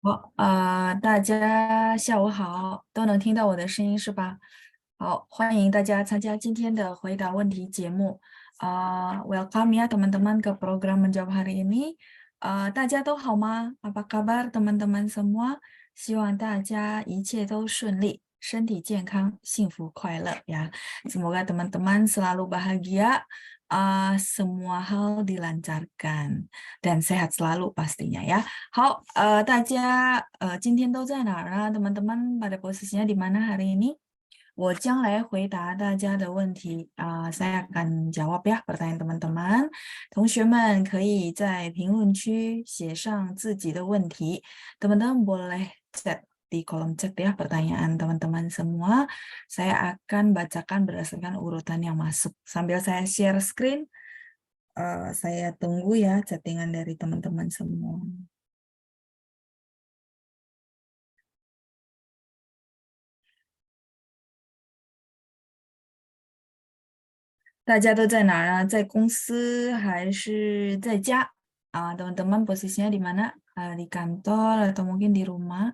好，大家下午好，都能听到我的声音是吧？好，欢迎大家参加今天的回答问题节目。Welcome ya teman-teman ke program menjawab hari ini. 大家都好吗？Apa kabar teman-teman semua？希望大家一切都顺利，身体健康，幸福快乐呀。Semoga teman-teman selalu bahagia, semua hal dilancarkan dan sehat selalu pastinya ya. 好，大家今天都在哪儿啊？teman-teman pada posisinya di mana hari ini？我将来回答大家的问题saya akan jawab ya pertanyaan teman-teman。同学们可以在评论区写上自己的问题。teman-teman boleh chat di kolom chat ya pertanyaan teman-teman semua. Saya akan bacakan berdasarkan urutan yang masuk. Sambil saya share screen, saya tunggu ya chattingan dari teman-teman semua. 大家都在哪儿啊？在公司还是在家？teman-teman posisinya di mana? Di kantor atau mungkin di rumah?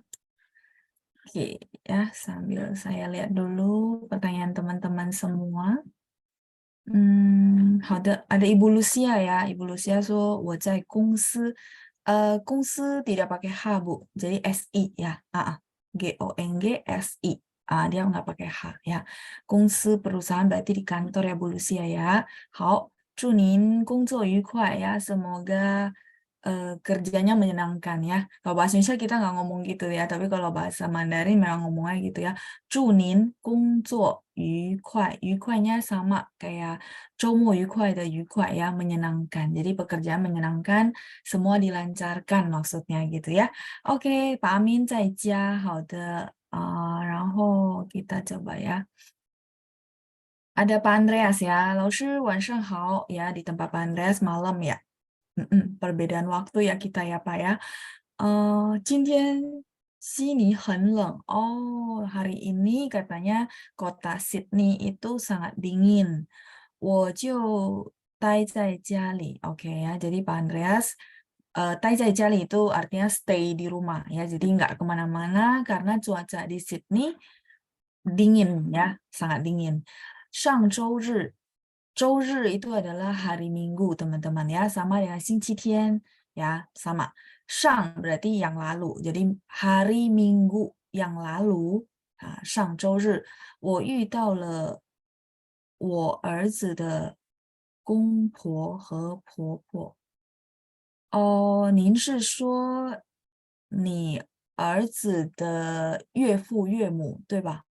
Oke, ya sambil saya lihat dulu pertanyaan teman-teman semua. 好的，ada Ibu Lucia ya. Ibu Lucia 说我在公司，公司 tidak pakai H Bu, jadi SI ya. GONG SI. Dia nggak pakai H ya. 公司 perusahaan berarti di kantor ya Bu Lucia ya. 好，祝您工作愉快ya. Semoga kerjanya menyenangkan ya. Kalau bahasa Indonesia kita nggak ngomong gitu ya, tapi kalau bahasa Mandarin memang ngomongnya gitu ya. 祝您工作愉快，愉快nya sama kayak 周末愉快的愉快 ya, menyenangkan. Jadi pekerjaan menyenangkan, semua dilancarkan maksudnya gitu ya. Oke, Pak Amin 在家，好的，然后 kita coba ya. Ada Pak Andreas ya, 老师晚上好 ya, di tempat Pak Andreas malam ya. Perbedaan waktu ya kita ya Pak ya. 今天悉尼很冷 oh hari ini katanya kota Sydney itu sangat dingin 我就待在家里 oke ya jadi Pak Andreas 待在家里 itu artinya stay di rumah ya jadi nggak kemana-mana karena cuaca di Sydney dingin ya sangat dingin 上周日 itu adalah hari Minggu teman-teman ya sama dengan 星期天 ya sama 上 berarti yang lalu jadi hari Minggu yang lalu 上周日我遇到了我儿子的公婆和婆婆哦您是说你儿子的岳父岳母对吧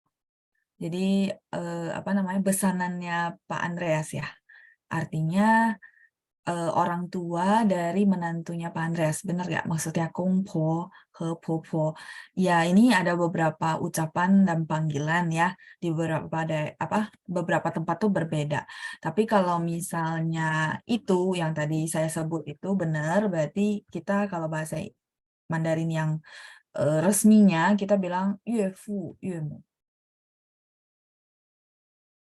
Jadi apa namanya besanannya Pak Andreas ya. Artinya orang tua dari menantunya Pak Andreas. Benar nggak? Maksudnya kungpo ke popo. Ya ini ada beberapa ucapan dan panggilan ya di beberapa tempat tuh berbeda. Tapi kalau misalnya itu yang tadi saya sebut itu benar, berarti kita kalau bahasa Mandarin yang resminya kita bilang 岳父岳母。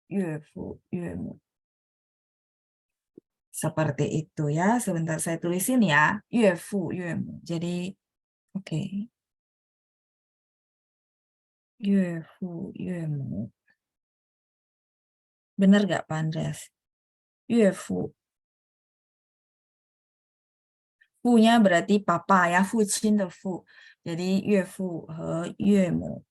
岳父岳母 seperti itu ya. Sebentar saya tulisin ya. 岳父岳母. Jadi oke. 岳父岳母. Benar gak Pak Andreas? 岳父. Fu-nya berarti papa ya. 父亲的父. Jadi 岳父和岳母.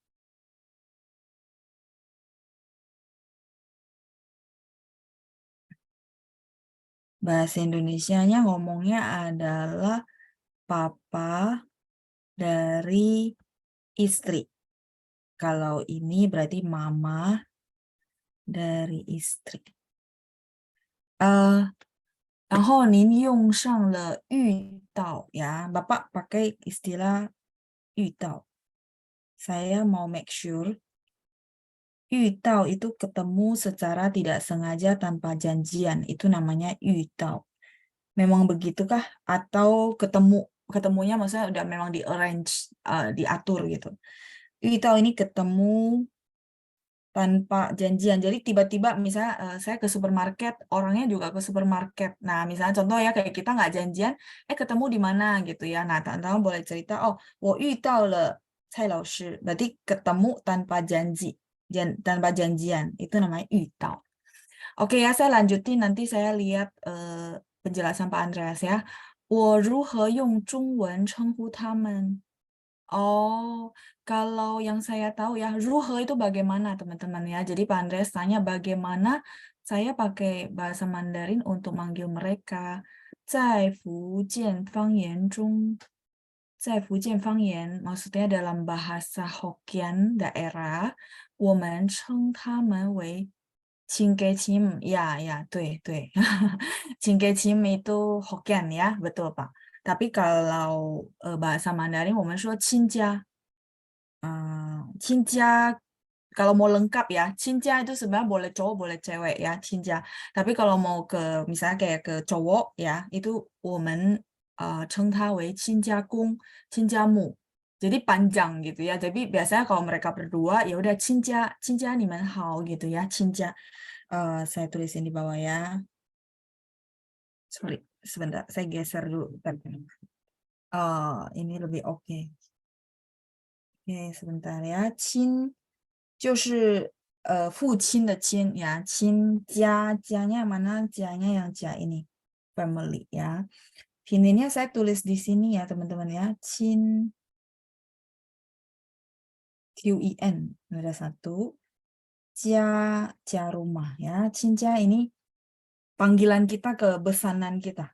Bahasa Indonesianya ngomongnya adalah papa dari istri. Kalau ini berarti mama dari istri. 然后您用上了遇到 ya, Bapak pakai istilah 遇到. Saya mau make sure 遇到 itu ketemu secara tidak sengaja tanpa janjian, itu namanya 遇到. Memang begitukah atau ketemunya maksudnya udah memang di arrange diatur gitu. 遇到 ini ketemu tanpa janjian. Jadi tiba-tiba misalnya saya ke supermarket, orangnya juga ke supermarket. Nah, misalnya contoh ya kayak kita nggak janjian, ketemu di mana gitu ya. Nah, teman-teman boleh cerita, oh, 我遇到了蔡老师. Berarti ketemu tanpa janji, tanpa janjian. Itu namanya 遇到. Oke ya, saya lanjutin nanti saya lihat penjelasan Pak Andreas ya. 我如何用中文称呼他们? Oh, kalau yang saya tahu ya, ruhe itu bagaimana teman-teman ya. Jadi Pak Andreas tanya bagaimana saya pakai bahasa Mandarin untuk manggil mereka. 在福建方言中，在福建方言 maksudnya dalam bahasa Hokkien daerah, 我们称他们为亲家亲. Ya, ya, 对对. 亲家亲 itu Hokkien ya, betul Pak. Tapi kalau bahasa Mandarin, 我们说亲家. Cinca kalau mau lengkap ya, cinca itu sebenarnya boleh cowok boleh cewek ya, cinca. Tapi kalau mau ke misalnya kayak ke cowok ya, itu 我们称他为亲家公, cinca mu. Jadi panjang gitu ya. Jadi biasanya kalau mereka berdua ya udah cinca, cinca 你们好 gitu ya, cinca. Saya tulisin di bawah ya. Sorry, sebentar, saya geser dulu. Ini lebih oke. Oke, sebentar ya. Cin 就是父亲的亲ya, 亲家, janya mana? Janya yang ja ini, family ya. Pinginnya saya tulis di sini ya teman-teman ya. Cin QIN ada satu. Ja rumah ya. Cinca ini panggilan kita ke besanan kita.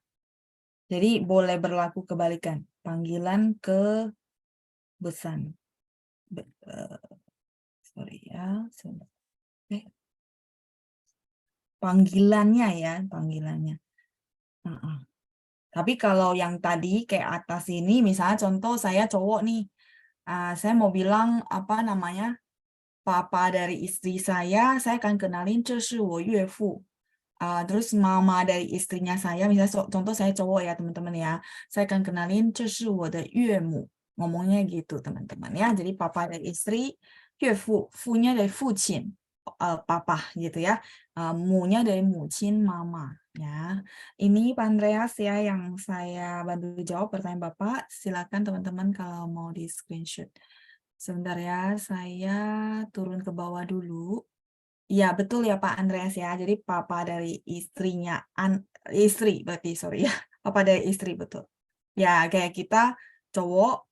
Jadi boleh berlaku kebalikan. Panggilan ke besan. Sorry ya. Panggilannya ya, panggilannya. Tapi kalau yang tadi kayak atas ini, misalnya contoh saya cowok nih, saya mau bilang apa namanya, papa dari istri saya akan kenalin 这是我岳父. Terus mama dari istrinya saya, misalnya contoh saya cowok ya teman-teman ya, saya akan kenalin 这是我的岳母. Ngomongnya gitu teman-teman ya. Jadi papa dari istri, 岳父, fu-nya dari fucin, papa gitu ya. Mu-nya dari mucin, mama ya. Ini Pak Andreas ya yang saya bantu jawab pertanyaan Bapak. Silakan teman-teman kalau mau di screenshot. Sebentar ya, saya turun ke bawah dulu. Ya, betul ya Pak Andreas ya. Jadi papa dari istrinya, istri berarti, sorry ya. Papa dari istri, betul. Ya, kayak kita cowok,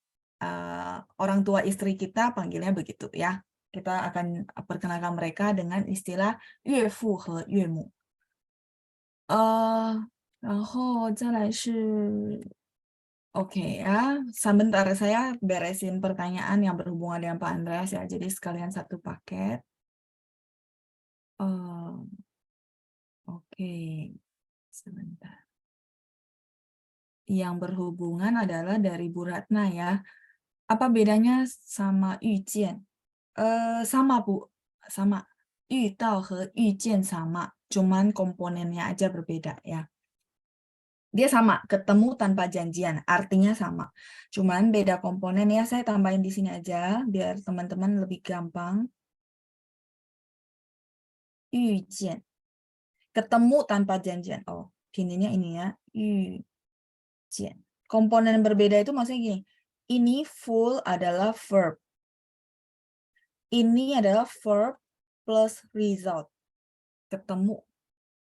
orang tua istri kita panggilnya begitu ya. Kita akan perkenalkan mereka dengan istilah 岳父和岳母. 然后再来是 Oke ya, sebentar saya beresin pertanyaan yang berhubungan dengan Pak Andreas ya. Jadi sekalian satu paket. Oke, sebentar. Yang berhubungan adalah dari Bu Ratna ya. Apa bedanya sama 遇见? Sama Bu, sama. 遇到和遇见 sama, cuman komponennya aja berbeda ya. Dia sama, ketemu tanpa janjian, artinya sama. Cuman beda komponen ya, saya tambahin di sini aja biar teman-teman lebih gampang. 遇见, ketemu tanpa janjian. Oh, pinginnya ini ya, 遇见. Komponen berbeda itu maksudnya gini, ini full adalah verb. Ini adalah verb plus result. Ketemu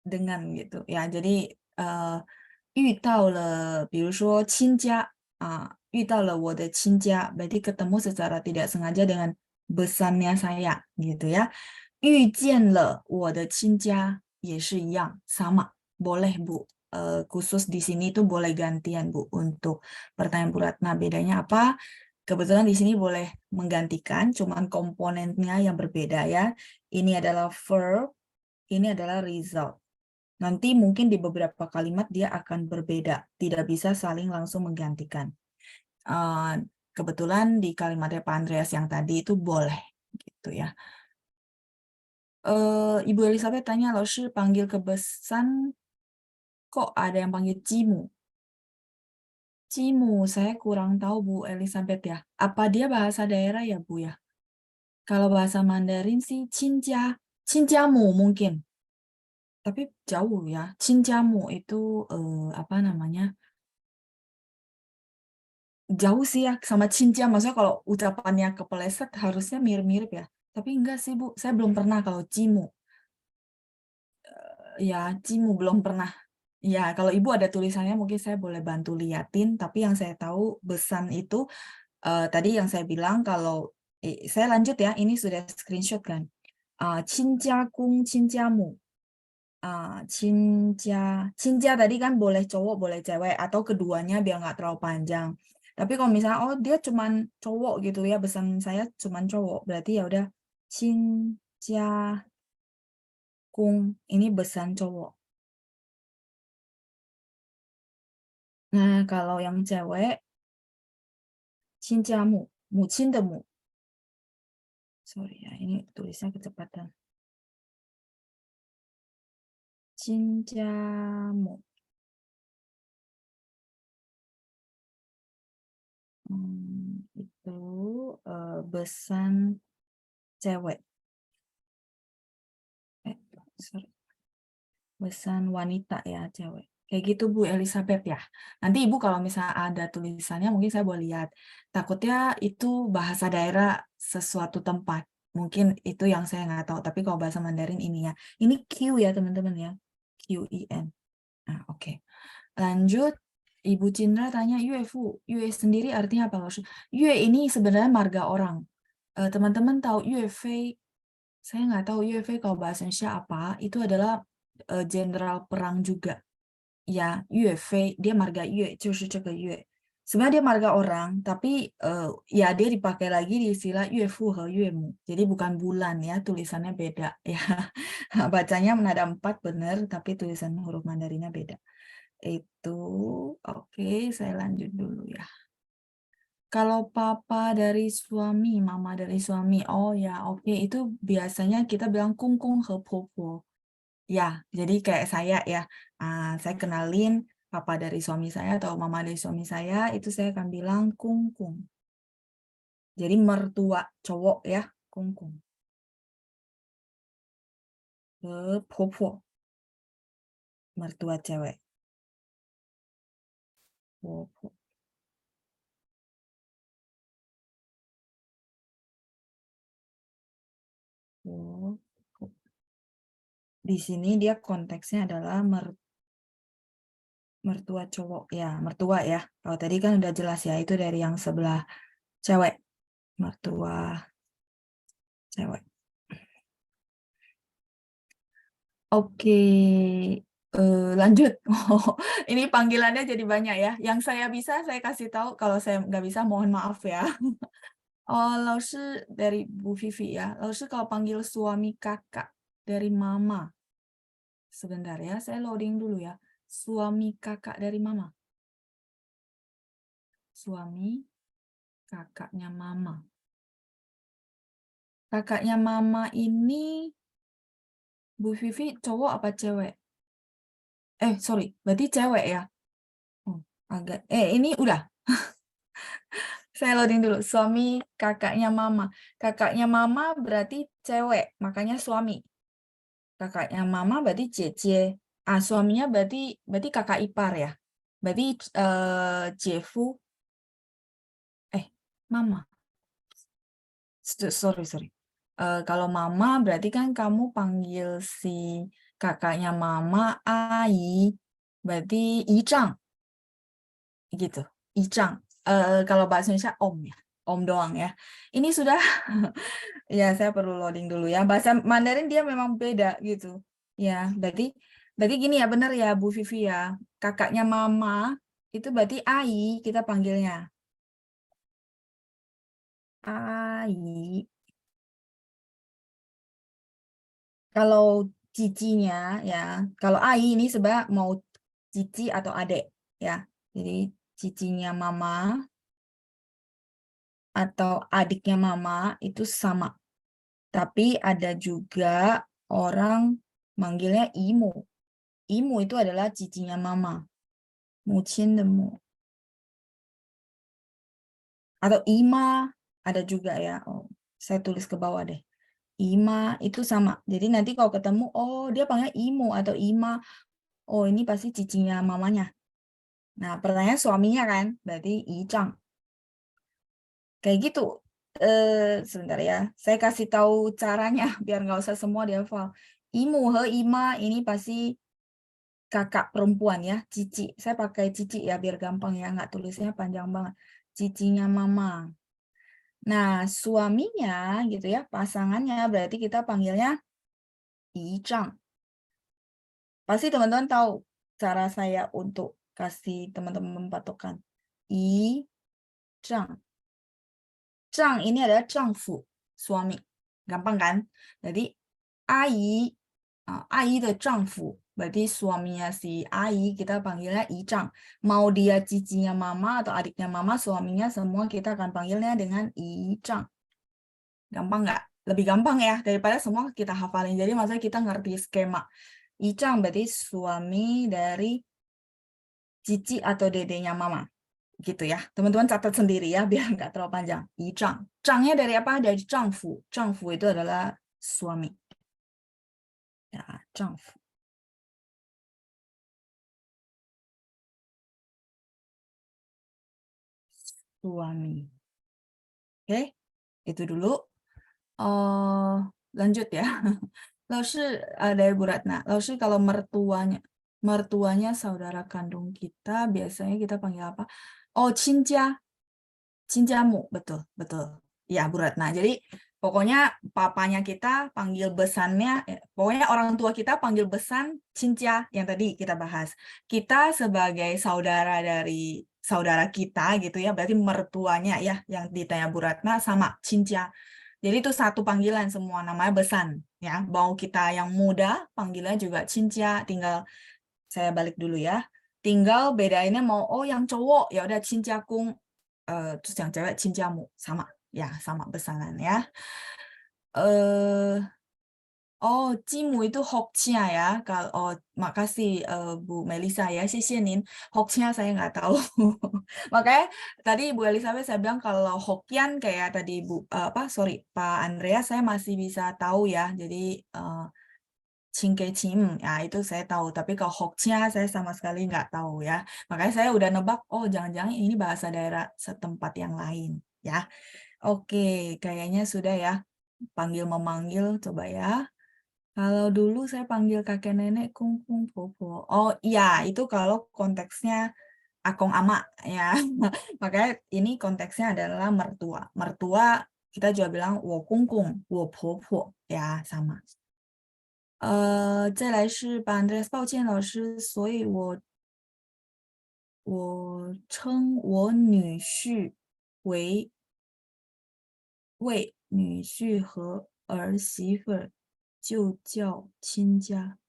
dengan gitu ya. Jadi 遇到了比如说亲家遇到了我的亲家 berarti ketemu secara tidak sengaja dengan besannya saya gitu ya. 遇见了我的亲家也是一样, sama. Boleh Bu. Khusus di sini tuh boleh gantian Bu untuk pertanyaan Bu Ratna. Bedanya apa? Kebetulan di sini boleh menggantikan, cuman komponennya yang berbeda ya. Ini adalah verb, ini adalah result. Nanti mungkin di beberapa kalimat dia akan berbeda, tidak bisa saling langsung menggantikan. Kebetulan di kalimatnya Pak Andreas yang tadi itu boleh, gitu ya. Ibu Elizabeth tanya, Laoshi panggil ke besan, kok ada yang panggil Cimu? Cimu, saya kurang tahu Bu Elizabeth ya. Apa dia bahasa daerah ya Bu ya? Kalau bahasa Mandarin sih cinjamu mungkin. Tapi jauh ya. Cinjamu itu apa namanya? Jauh sih ya sama cinca. Maksudnya kalau ucapannya kepeleset harusnya mirip-mirip ya. Tapi enggak sih Bu, saya belum pernah kalau cimu. Ya, cimu belum pernah. Ya, kalau Ibu ada tulisannya mungkin saya boleh bantu liatin. Tapi yang saya tahu besan itu tadi yang saya bilang kalau saya lanjut ya. Ini sudah screenshot kan. Cinjagung, cinjamu. Cinja tadi kan boleh cowok, boleh cewek, atau keduanya biar nggak terlalu panjang. Tapi kalau misalnya, oh dia cuman cowok gitu ya, pesan saya cuman cowok, berarti ya udah cinjakung, ini besan cowok. Nah, kalau yang cewek, cinjamu, mucin temu. Sorry ya, ini tulisnya kecepatan. Cinjamu. Itu besan cewek. Sorry. Besan wanita ya, cewek. Kayak gitu Bu Elizabeth ya. Nanti Ibu kalau misalnya ada tulisannya mungkin saya boleh lihat. Takutnya itu bahasa daerah sesuatu tempat. Mungkin itu yang saya nggak tahu. Tapi kalau bahasa Mandarin ini ya. Ini Q ya teman-teman ya. QIN. Nah, oke. Lanjut. Ibu Cindra tanya Yue Fu. Yue sendiri artinya apa? Yue ini sebenarnya marga orang. Teman-teman tahu Yue Fei? Saya nggak tahu Yue Fei kalau bahasa Indonesia apa. Itu adalah jenderal perang juga. Ya, Yue Fei, dia marga Yue, 就是这个 Yue. Sebenarnya dia marga orang, tapi ya dia dipakai lagi di istilah Yue Fu和岳母. Jadi bukan bulan ya, tulisannya beda ya. Bacanya menada 4 benar, tapi tulisan huruf Mandarinnya beda. Itu oke, saya lanjut dulu ya. Kalau papa dari suami, mama dari suami, oh ya oke, itu biasanya kita bilang kungkung ke popo. Ya, jadi kayak saya ya, saya kenalin papa dari suami saya atau mama dari suami saya, itu saya akan bilang kungkung. Jadi mertua cowok ya, kungkung. Ke popo, mertua cewek. Popo. Popo. Di sini dia konteksnya adalah mertua cowok ya, mertua ya. Kalau tadi kan udah jelas ya, itu dari yang sebelah cewek, mertua cewek. Oke, lanjut. Ini panggilannya jadi banyak ya. Yang saya bisa saya kasih tahu, kalau saya nggak bisa mohon maaf ya. Oh, Laoshi dari Bu Vivi ya. Laoshi kalau panggil suami kakak dari mama. Sebentar ya, saya loading dulu ya. Suami kakak dari mama. Suami kakaknya mama. Kakaknya mama ini Bu Vivi cowok apa cewek? Sorry, berarti cewek ya. Oh, agak ini udah. Saya loading dulu. Suami kakaknya mama. Kakaknya mama berarti cewek, makanya suami. Kakaknya mama berarti Jie. Suaminya berarti kakak ipar ya. Berarti Jefu. Mama. Sorry. Kalau mama berarti kan kamu panggil si kakaknya mama Ai. Berarti Ijang gitu. Ijang. Kalau bahasa Indonesia om ya. Om doang ya. Ini sudah ya saya perlu loading dulu ya. Bahasa Mandarin dia memang beda gitu. Ya, berarti gini ya benar ya Bu Vivi ya. Kakaknya mama itu berarti Ai kita panggilnya. Ai. Kalau cicinya ya, kalau Ai ini sebenarnya mau cici atau adek ya. Jadi cicinya mama atau adiknya mama itu sama. Tapi ada juga orang manggilnya Imo. Imo itu adalah cicinya mama. Mucin demu. Atau Ima ada juga ya. Oh. Saya tulis ke bawah deh. Ima itu sama. Jadi nanti kalau ketemu, oh dia panggil Imu atau Ima. Oh ini pasti cicinya mamanya. Nah pertanyaan suaminya kan, berarti Ijang. Kayak gitu. Sebentar ya. Saya kasih tahu caranya biar nggak usah semua dihafal. Imu he Ima ini pasti kakak perempuan ya, cici. Saya pakai cici ya biar gampang ya, nggak tulisnya panjang banget. Cicinya mama. Nah, suaminya gitu ya, pasangannya berarti kita panggilnya Ijang. Pasti teman-teman tahu cara saya untuk kasih teman-teman patokan. Ijang. Zhang ini adalah 丈夫, suami. Gampang kan? Jadi, 阿姨的丈夫, berarti suaminya si 阿姨, kita panggilnya Ijang. Mau dia cicinya mama atau adiknya mama, suaminya semua kita akan panggilnya dengan Ijang. Gampang nggak? Lebih gampang ya, daripada semua kita hafalin. Jadi maksudnya kita ngerti skema. Ijang berarti suami dari cici atau dedenya mama. Gitu ya. Teman-teman catat sendiri ya biar nggak terlalu panjang. Yizhang. Zhangnya dari apa? Dari zhangfu. Zhangfu itu adalah suami. Ya, zhangfu. Suami. Oke, itu dulu. Lanjut ya. Lalu dari Bu Ratna. Lalu kalau mertuanya saudara kandung kita, biasanya kita panggil apa? Oh, cinja. Cinjamu, betul, betul. Ya, Bu Ratna. Jadi, pokoknya papanya kita panggil besannya, pokoknya orang tua kita panggil besan cinca yang tadi kita bahas. Kita sebagai saudara dari saudara kita gitu ya, berarti mertuanya ya yang ditanya Bu Ratna sama cinca. Jadi itu satu panggilan semua namanya besan ya. Mau kita yang muda panggilnya juga cinca, tinggal saya balik dulu ya. Tinggal bedainnya mau yang cowok ya udah cincakung, terus yang cewek cincamu sama ya sama pesanan ya. Jimu itu Hokcia ya. Kalau makasih Bu Melisa ya, 谢谢您. Hokcia saya nggak tahu. Makanya tadi Bu Elizabeth saya bilang kalau Hokian kayak tadi Pak Andrea saya masih bisa tahu ya. Jadi Cingkecim, ya itu saya tahu. Tapi kalau Hokcia saya sama sekali nggak tahu ya. Makanya saya udah nebak, oh jangan-jangan ini bahasa daerah setempat yang lain ya. Oke, kayaknya sudah ya. Panggil memanggil, coba ya. Kalau dulu saya panggil kakek nenek kungkung popo. Oh iya, itu kalau konteksnya akong ama ya. Makanya ini konteksnya adalah mertua. Mertua kita juga bilang wo kungkung, wo popo ya sama. 再来是把 Andreas 抱歉老师，所以我称我女婿为女婿和儿媳妇儿就叫亲家。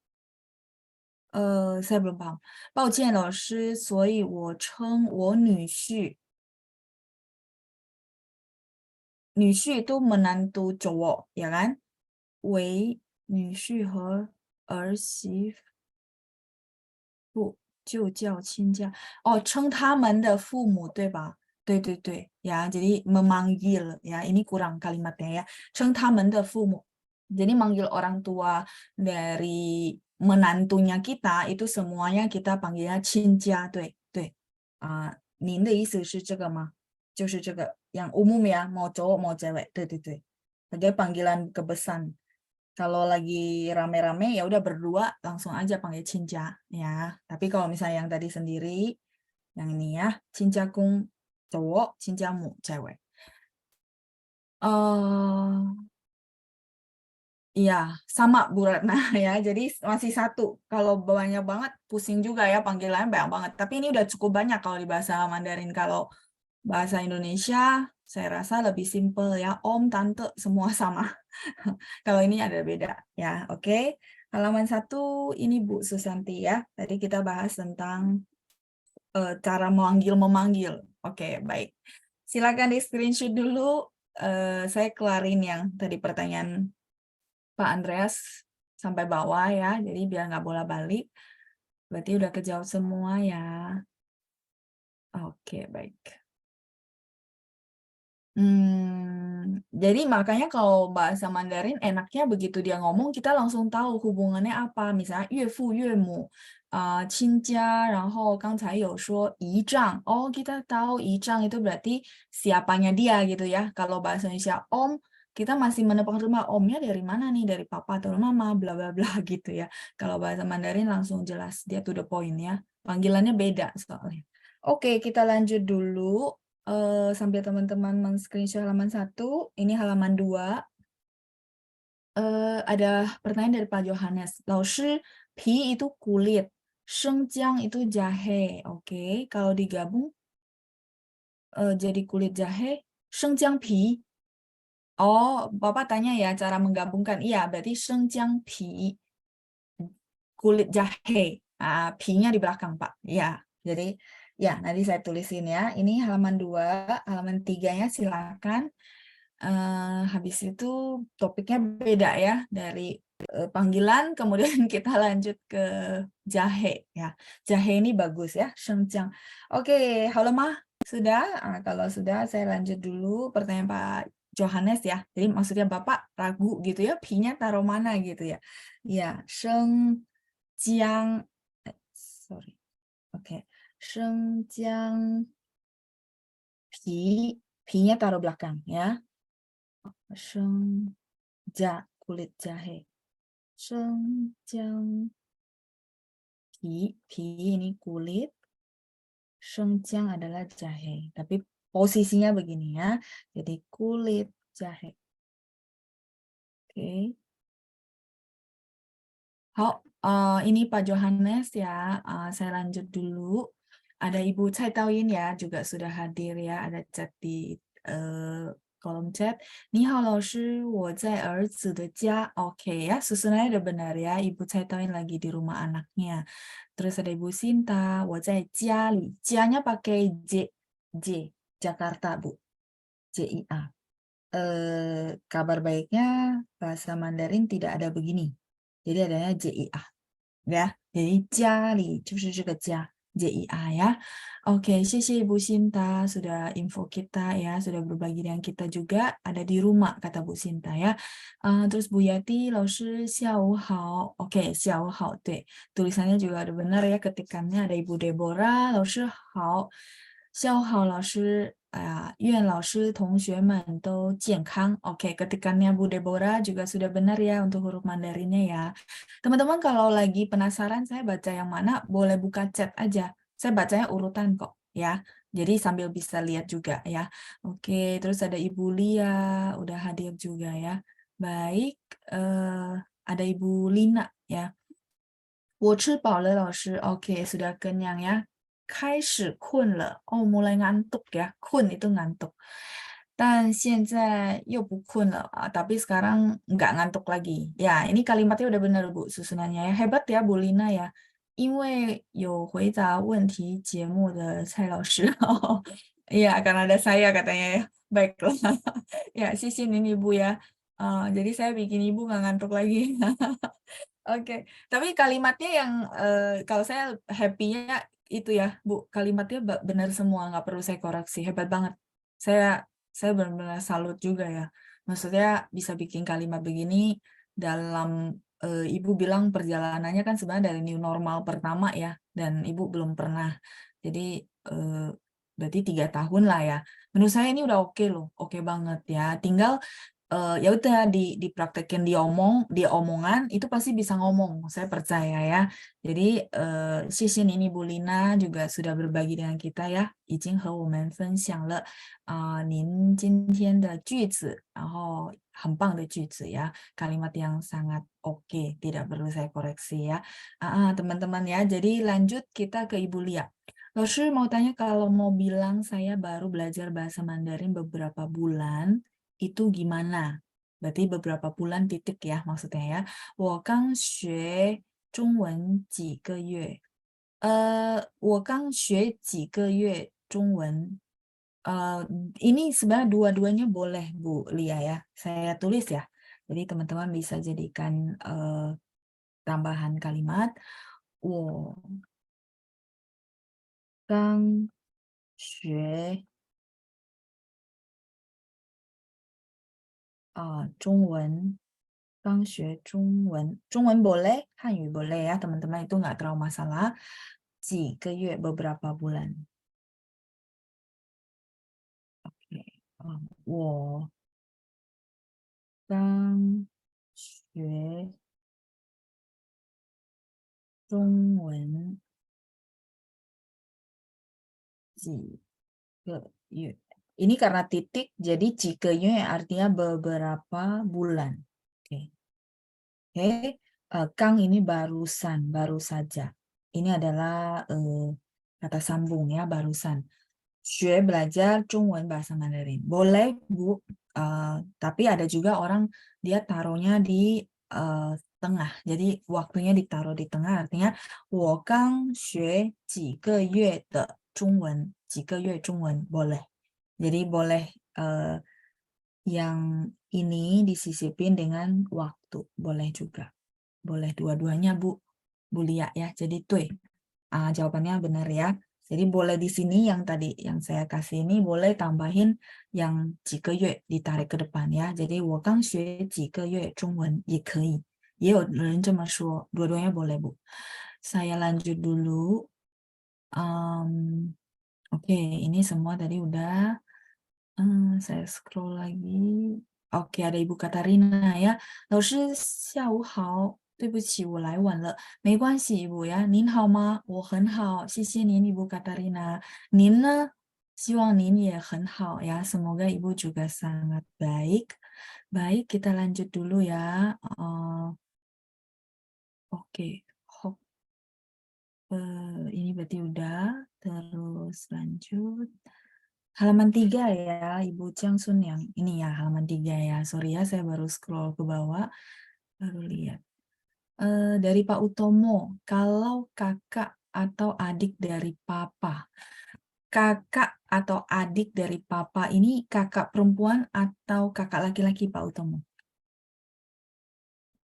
saya belum paham. 抱歉老师，所以我称我女婿都 menantu cowok ya kan? 为女婿和儿媳妇就叫亲家。哦，称他们的父母对吧？对对对ya, jadi memanggil ya, ini kurang kalimatnya ya. 称他们的父母. Jadi manggil orang tua dari menantunya kita itu semuanya kita panggilnya cinja, 对对。您的意思是这个吗？就是这个yang umum ya, mau cowok mau cewek, 对对对。Sebagai panggilan kebesan. Kalau lagi rame-rame ya udah berdua langsung aja panggil cinca ya. Tapi kalau misalnya yang tadi sendiri, yang ini ya, cincakung cowok, cincamu cewek. Iya, sama Bu Ratna ya. Jadi masih satu. Kalau banyak banget pusing juga ya panggilannya banyak banget. Tapi ini udah cukup banyak kalau di bahasa Mandarin. Kalau bahasa Indonesia saya rasa lebih simple ya. Om, tante semua sama. Kalau ini ada beda ya. Oke. Halaman 1 ini Bu Susanti ya. Tadi kita bahas tentang cara memanggil. Oke, baik. Silakan di screenshot dulu. Saya kelarin yang tadi pertanyaan Pak Andreas sampai bawah ya, jadi biar nggak bola-balik. Berarti udah kejawab semua ya. Oke, baik. Jadi makanya kalau bahasa Mandarin enaknya begitu dia ngomong kita langsung tahu hubungannya apa. Misalnya 岳父岳母, 亲家, 然后刚才有说姨丈. Oh, kita tahu 姨丈 itu berarti siapanya dia gitu ya. Kalau bahasa Indonesia om, kita masih menebak-nebak omnya dari mana nih, dari papa atau mama, bla bla bla gitu ya. Kalau bahasa Mandarin langsung jelas, dia to the point ya. Panggilannya beda soalnya. Oke, kita lanjut dulu. Sambil teman-teman men-screenshot halaman 1, ini halaman 2. Ada pertanyaan dari Pak Johannes. 老师, pi itu kulit, sengjiang itu jahe. Oke, kalau digabung jadi kulit jahe, sengjiang pi. Oh, Bapak tanya ya cara menggabungkan. Iya, berarti sengjiang pi, kulit jahe. Pi-nya di belakang, Pak. Ya, jadi ya nanti saya tulisin ya. Ini halaman 2, halaman 3-nya silakan. Habis itu topiknya beda ya dari panggilan, kemudian kita lanjut ke jahe ya. Jahe ini bagus ya, sengjiang. Oke, halo mah sudah. Kalau sudah saya lanjut dulu pertanyaan Pak Johannes ya. Jadi maksudnya Bapak ragu gitu ya, pi-nya taruh mana gitu ya. Ya, sengjiang. Sorry. Oke. Sengjiang pi, pi-nya taruh belakang ya. Kulit jahe. Sengjiang pi ini kulit, sengjiang adalah jahe. Tapi posisinya begini ya. Jadi kulit jahe. Oke. Ini Pak Johannes ya. Saya lanjut dulu. Ada Ibu Cai Taoyin ya, juga sudah hadir ya. Ada chat di kolom chat. 你好老师，我在儿子的家. Oke ya, susunannya udah benar ya. Ibu Cai Taoyin lagi di rumah anaknya. Terus ada Ibu Sinta, 我在家里. J-nya pakai J, J, Jakarta Bu. JIA. Kabar baiknya bahasa Mandarin tidak ada begini. Jadi adanya JIA. Ya, jadi 家里就是这个家 JIA ya. Oke, 谢谢 Bu Sinta sudah info kita ya, sudah berbagi dengan kita juga. Ada di rumah kata Bu Sinta ya. Terus Bu Yati, 老师下午好. Oke, 下午好, 对. Tulisannya juga ada benar ya, ketikannya ada Ibu Deborah, 老师好. 下午好, 老师. 愿老师同学们都健康. Oke, ketikannya Bu Deborah juga sudah benar ya untuk huruf Mandarinnya ya. Teman-teman kalau lagi penasaran saya baca yang mana, boleh buka chat aja. Saya bacanya urutan kok ya. Jadi sambil bisa lihat juga ya. Oke, terus ada Ibu Lia udah hadir juga ya. Baik, ada Ibu Lina ya. 我吃饱了老师. Oke, sudah kenyang ya. 开始困了. Oh, mulai ngantuk ya. 困 itu ngantuk. 但现在又不困了. Tapi sekarang nggak ngantuk lagi. Ya, ini kalimatnya udah benar Bu susunannya ya. Hebat ya Bu Lina ya. 因为有回答问题节目的蔡老师. Iya, karena ada saya katanya ya. Baiklah. Ya, sisi ini Bu ya. Jadi saya bikin Ibu nggak ngantuk lagi. Oke, tapi kalimatnya yang kalau saya happy-nya itu ya, Bu, kalimatnya benar semua, nggak perlu saya koreksi, hebat banget. Saya benar-benar salut juga ya. Maksudnya bisa bikin kalimat begini dalam Ibu bilang perjalanannya kan sebenarnya dari new normal pertama ya, dan Ibu belum pernah. Jadi berarti 3 tahun lah ya. Menurut saya ini udah oke loh, oke banget ya. Tinggal ya udah dipraktekin di omongan itu pasti bisa ngomong, saya percaya ya. Jadi Shishin ini Bu Lina juga sudah berbagi dengan kita ya, 已经和我们分享了您今天的句子，然后很棒的句子ya, kalimat yang sangat oke, tidak perlu saya koreksi ya. Teman-teman ya, jadi lanjut kita ke Ibu Lia. 老师 mau tanya kalau mau bilang saya baru belajar bahasa Mandarin beberapa bulan, itu gimana? Berarti beberapa bulan titik ya maksudnya ya. 我刚学中文几个月. 我刚学几个月中文. Ini sebenarnya dua-duanya boleh Bu Lia ya. Saya tulis ya. Jadi teman-teman bisa jadikan tambahan kalimat. 我刚学中文刚学中文，中文 boleh, 汉语 boleh ya teman-teman, itu nggak terlalu masalah. 几个月 beberapa bulan. Oke. 我刚学中文几个月. Ini karena titik, jadi 几个月 artinya beberapa bulan. Oke. Oke, Kang ini barusan, baru saja. Ini adalah kata sambung ya, barusan. Xue belajar Zhongwen bahasa Mandarin. Boleh, Bu. Tapi ada juga orang dia taruhnya di tengah. Jadi waktunya ditaruh di tengah, artinya 我刚学几个月的中文，几个月中文 boleh. Jadi boleh yang ini disisipin dengan waktu, boleh juga. Boleh dua-duanya, Bu Lia ya. Jadi tuh jawabannya benar ya. Jadi boleh di sini yang tadi yang saya kasih ini boleh tambahin yang 几个月 ditarik ke depan ya. Jadi 我刚学几个月中文也可以. 也有人这么说, dua-duanya boleh, Bu. Saya lanjut dulu. Oke, ini semua tadi udah. Saya scroll lagi. Oke, ada Ibu Katarina ya. 老师下午好，对不起，我来晚了，没关系，Ibu ya. 您好吗？我很好，谢谢您，Ibu Katarina. 您呢？希望您也很好ya. Semoga Ibu juga sangat baik. Baik, kita lanjut dulu ya. Oke, ini berarti udah. Terus lanjut. Halaman 3 ya, Ibu Changsun yang ini ya, halaman 3 ya. Sorry ya, saya baru scroll ke bawah, baru lihat. Dari Pak Utomo, kalau kakak atau adik dari papa. Kakak atau adik dari papa ini kakak perempuan atau kakak laki-laki, Pak Utomo?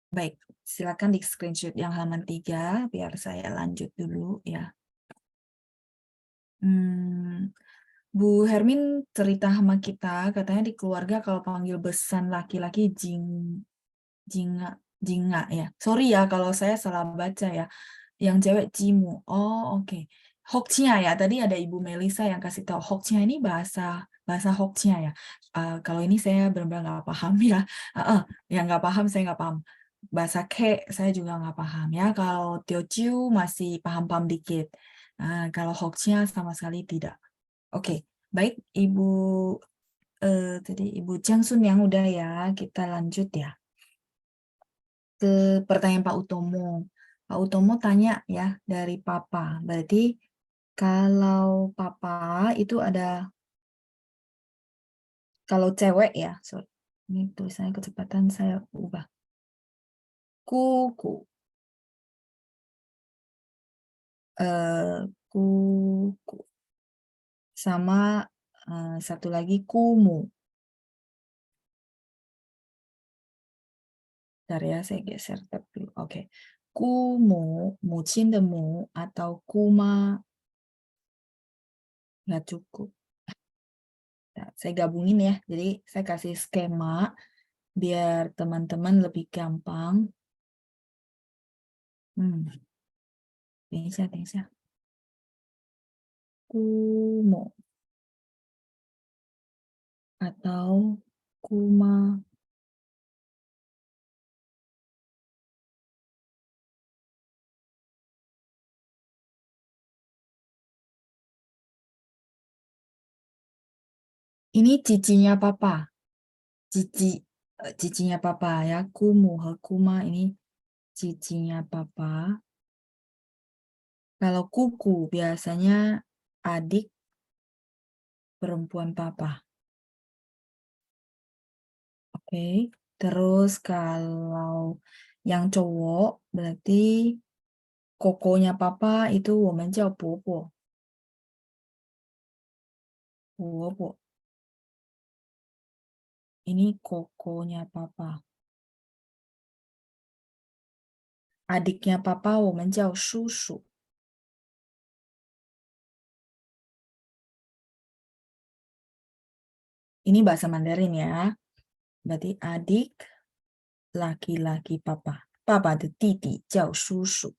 Baik, silakan di screenshot yang halaman 3, biar saya lanjut dulu ya. Bu Hermin cerita sama kita, katanya di keluarga kalau panggil besan laki-laki jinga, jinga ya. Sorry ya kalau saya salah baca ya. Yang cewek jimu. Oh, oke. Hokcia ya. Tadi ada Ibu Melisa yang kasih tahu Hokcia ini bahasa Hokcia ya. Kalau ini saya benar-benar nggak paham ya. Yang nggak paham saya nggak paham. Bahasa Ke saya juga nggak paham ya. Kalau Teochew masih paham-paham dikit. Kalau Hokcia sama sekali tidak. Oke, baik Ibu tadi Ibu Changsun yang udah ya, kita lanjut ya ke pertanyaan Pak Utomo. Pak Utomo tanya ya dari Papa. Berarti kalau Papa itu ada, kalau cewek ya, sorry. Ini tulisannya kecepatan saya ubah. Kuku, kuku, sama satu lagi kumu. Bentar ya, saya geser tab dulu. Oke. Kumu, mucin demu, atau kuma, nggak cukup. Nah, saya gabungin ya. Jadi saya kasih skema biar teman-teman lebih gampang. Bisa. Kumu atau kuma. Ini cicinya papa. Cicinya papa ya. Kumu和 kuma ini cicinya papa. Kalau kuku biasanya adik perempuan papa. Oke. Terus kalau yang cowok berarti kokonya papa itu 我们叫伯伯. Bobo. Ini kokonya papa. Adiknya papa 我们叫叔叔. Ini bahasa Mandarin ya. Berarti adik laki-laki papa. Papa de titi叫叔叔.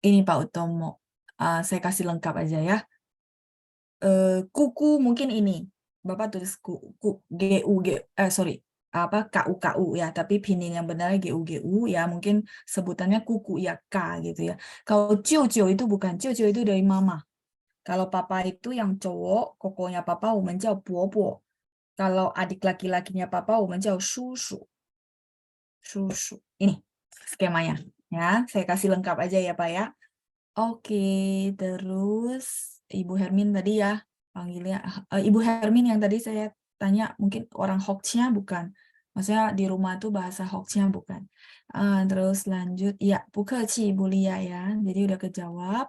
Ini Pak Utomo. Saya kasih lengkap aja ya. Kuku mungkin ini. Bapak tulis sorry. KU ya, tapi pinyin yang benarnya GU ya, mungkin sebutannya kuku ya K gitu ya. Kalau Cio itu bukan, Cio itu dari mama. Kalau papa itu yang cowok, kokonya papa 我们叫伯伯. Kalau adik laki-lakinya papa 我们叫叔叔. Susu. Ini skemanya ya. Saya kasih lengkap aja ya Pak ya. Oke, terus Ibu Hermin tadi ya panggilnya Ibu Hermin yang tadi saya tanya mungkin orang Hokkien bukan? Maksudnya di rumah tuh bahasa Hokkien bukan? Terus lanjut ya, 不客气 Bu Lia ya. Jadi udah kejawab.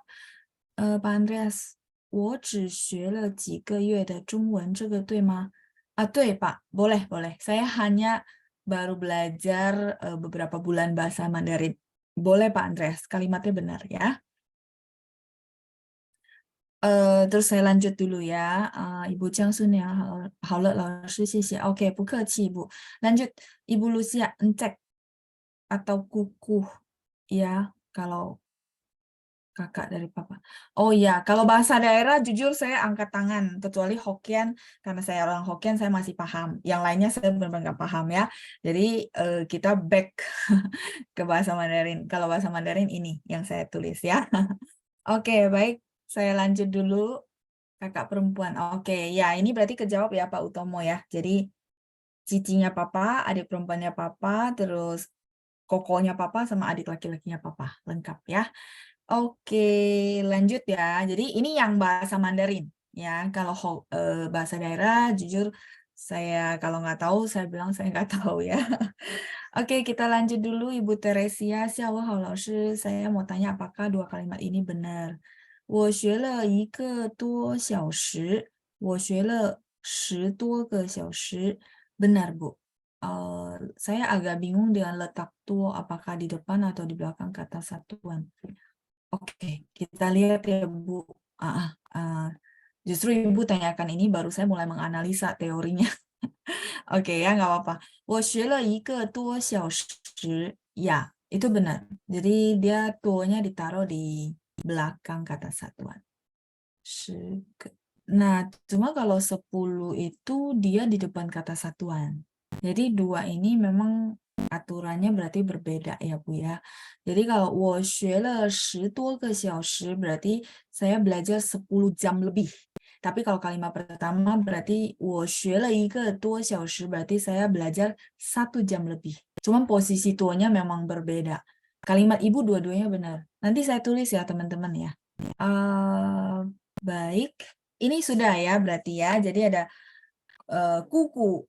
Pak Andreas, 我只学了几个月的中文，这个对吗？对Pak, boleh boleh. Saya hanya baru belajar beberapa bulan bahasa Mandarin. Boleh Pak Andreas, kalimatnya benar ya. Terus saya lanjut dulu ya. Ibu Jiangsun ya, 好了，老师，谢谢。Oke, 不客气，Ibu. Lanjut, Ibu Lucia, encek atau kuku ya, kalau kakak dari papa. Oh ya, kalau bahasa daerah jujur saya angkat tangan, kecuali Hokkien, karena saya orang Hokkien saya masih paham. Yang lainnya saya benar-benar nggak paham ya. Jadi kita back ke bahasa Mandarin. Kalau bahasa Mandarin ini yang saya tulis ya. Oke, baik. Saya lanjut dulu. Kakak perempuan. Oke, ya ini berarti kejawab ya Pak Utomo ya. Jadi cicinya papa, adik perempuannya papa, terus kokonya papa sama adik laki-lakinya papa. Lengkap ya. Oke, lanjut ya. Jadi ini yang bahasa Mandarin ya. Kalau bahasa daerah, jujur saya kalau nggak tahu, saya bilang saya nggak tahu ya. Oke, kita lanjut dulu Ibu Teresia. Saya mau tanya apakah dua kalimat ini benar. 我学了一个多小时，我学了10多个小时. Benar, Bu. Saya agak bingung dengan letak tuo, apakah di depan atau di belakang kata satuan. Oke, kita lihat ya, Bu. Justru Ibu tanyakan ini baru saya mulai menganalisa teorinya. Oke ya, nggak apa-apa. 我学了一个多小时. Ya, itu benar. Jadi dia tuanya ditaruh di belakang kata satuan. 10. Nah, cuma kalau 10 itu dia di depan kata satuan. Jadi dua ini memang aturannya berarti berbeda ya Bu ya. Jadi kalau 我学了10多个小时 berarti saya belajar 10 jam lebih. Tapi kalau kalimat pertama berarti 我学了一个多小时 berarti saya belajar 1 jam lebih. Cuman posisi tuanya memang berbeda. Kalimat ibu dua-duanya benar. Nanti saya tulis ya teman-teman ya. Baik, ini sudah ya berarti ya. Jadi ada kuku,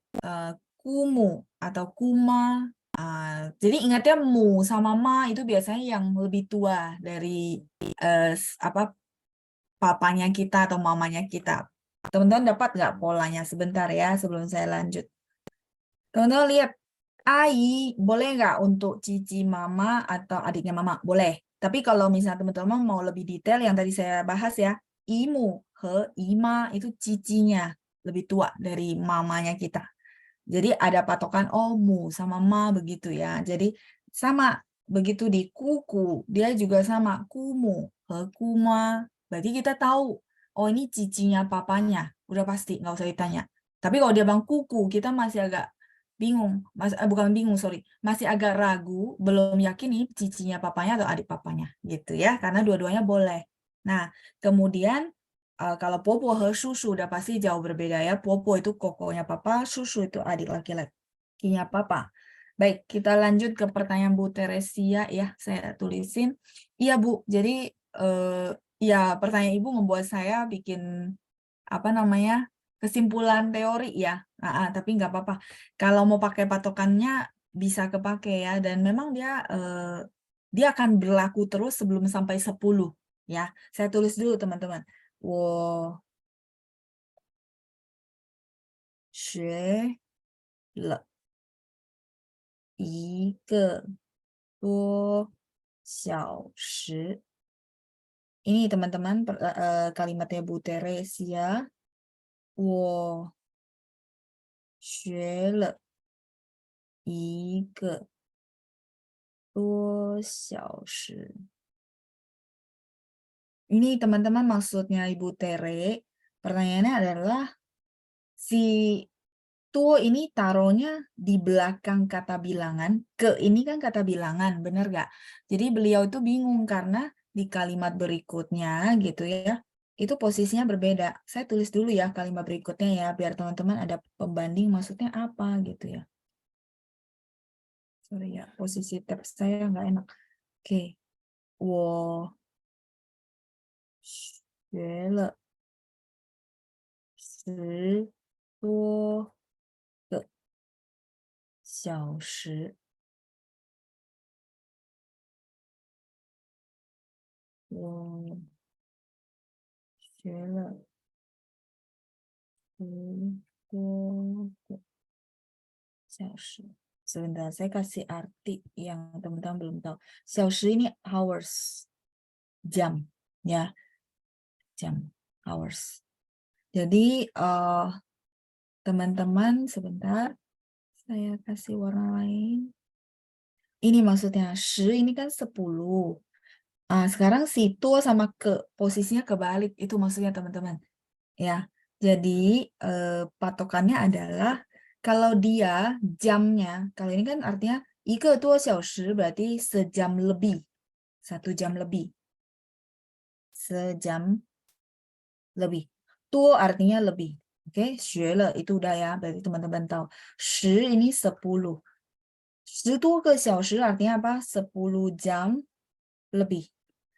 kumu atau kuma. Jadi ingatnya mu sama ma itu biasanya yang lebih tua dari apa papanya kita atau mamanya kita. Teman-teman dapat nggak polanya sebentar ya sebelum saya lanjut. Teman-teman lihat, ai boleh nggak untuk cici mama atau adiknya mama? Boleh. Tapi kalau misalnya teman-teman mau lebih detail yang tadi saya bahas ya, imu ke ima itu cicinya lebih tua dari mamanya kita. Jadi ada patokan mu sama ma begitu ya. Jadi sama begitu di kuku, dia juga sama kumu ke kuma. Berarti kita tahu, oh ini cicinya papanya. Udah pasti, nggak usah ditanya. Tapi kalau dia bilang kuku, kita masih agak bingung. Bukan bingung, sorry. Masih agak ragu, belum yakin ini cicinya papanya atau adik papanya. Gitu ya, karena dua-duanya boleh. Nah, kemudian kalau popo和susu udah pasti jauh berbeda ya. Popo itu kokonya papa, susu itu adik laki-lakinya papa. Baik, kita lanjut ke pertanyaan Bu Teresia ya. Saya tulisin. Iya Bu, jadi ya pertanyaan Ibu membuat saya bikin apa namanya kesimpulan teori ya. Tapi nggak apa-apa. Kalau mau pakai patokannya bisa kepake ya. Dan memang dia akan berlaku terus sebelum sampai 10 ya. Saya tulis dulu teman-teman. 我学了一个多小时. Ini teman-teman kalimatnya Bu Teresia. 我学了一个多小时. Ini teman-teman maksudnya Ibu Tere, pertanyaannya adalah si tuh ini taruhnya di belakang kata bilangan, ke ini kan kata bilangan, bener gak? Jadi beliau itu bingung karena di kalimat berikutnya gitu ya, itu posisinya berbeda. Saya tulis dulu ya kalimat berikutnya ya, biar teman-teman ada pembanding maksudnya apa gitu ya. Sorry ya, posisi tab saya nggak enak. Oke. 我学了10多个小时。我学了10多个小时. Sebentar, saya kasih arti yang teman-teman belum tahu. 小时 ini hours, jam, ya, jam, hours. Jadi teman-teman sebentar, saya kasih warna lain. Ini maksudnya 10 ini kan 10. Sekarang si to sama ke posisinya kebalik, itu maksudnya teman-teman. Ya, jadi patokannya adalah kalau dia jamnya, kalau ini kan artinya 一个多小时 berarti sejam lebih, 1 jam lebih, sejam lebih. Tuo artinya lebih, oke? 学了 itu udah ya, berarti teman-teman tahu. 10 ini 10. 10多个小时 artinya apa? 10 jam lebih.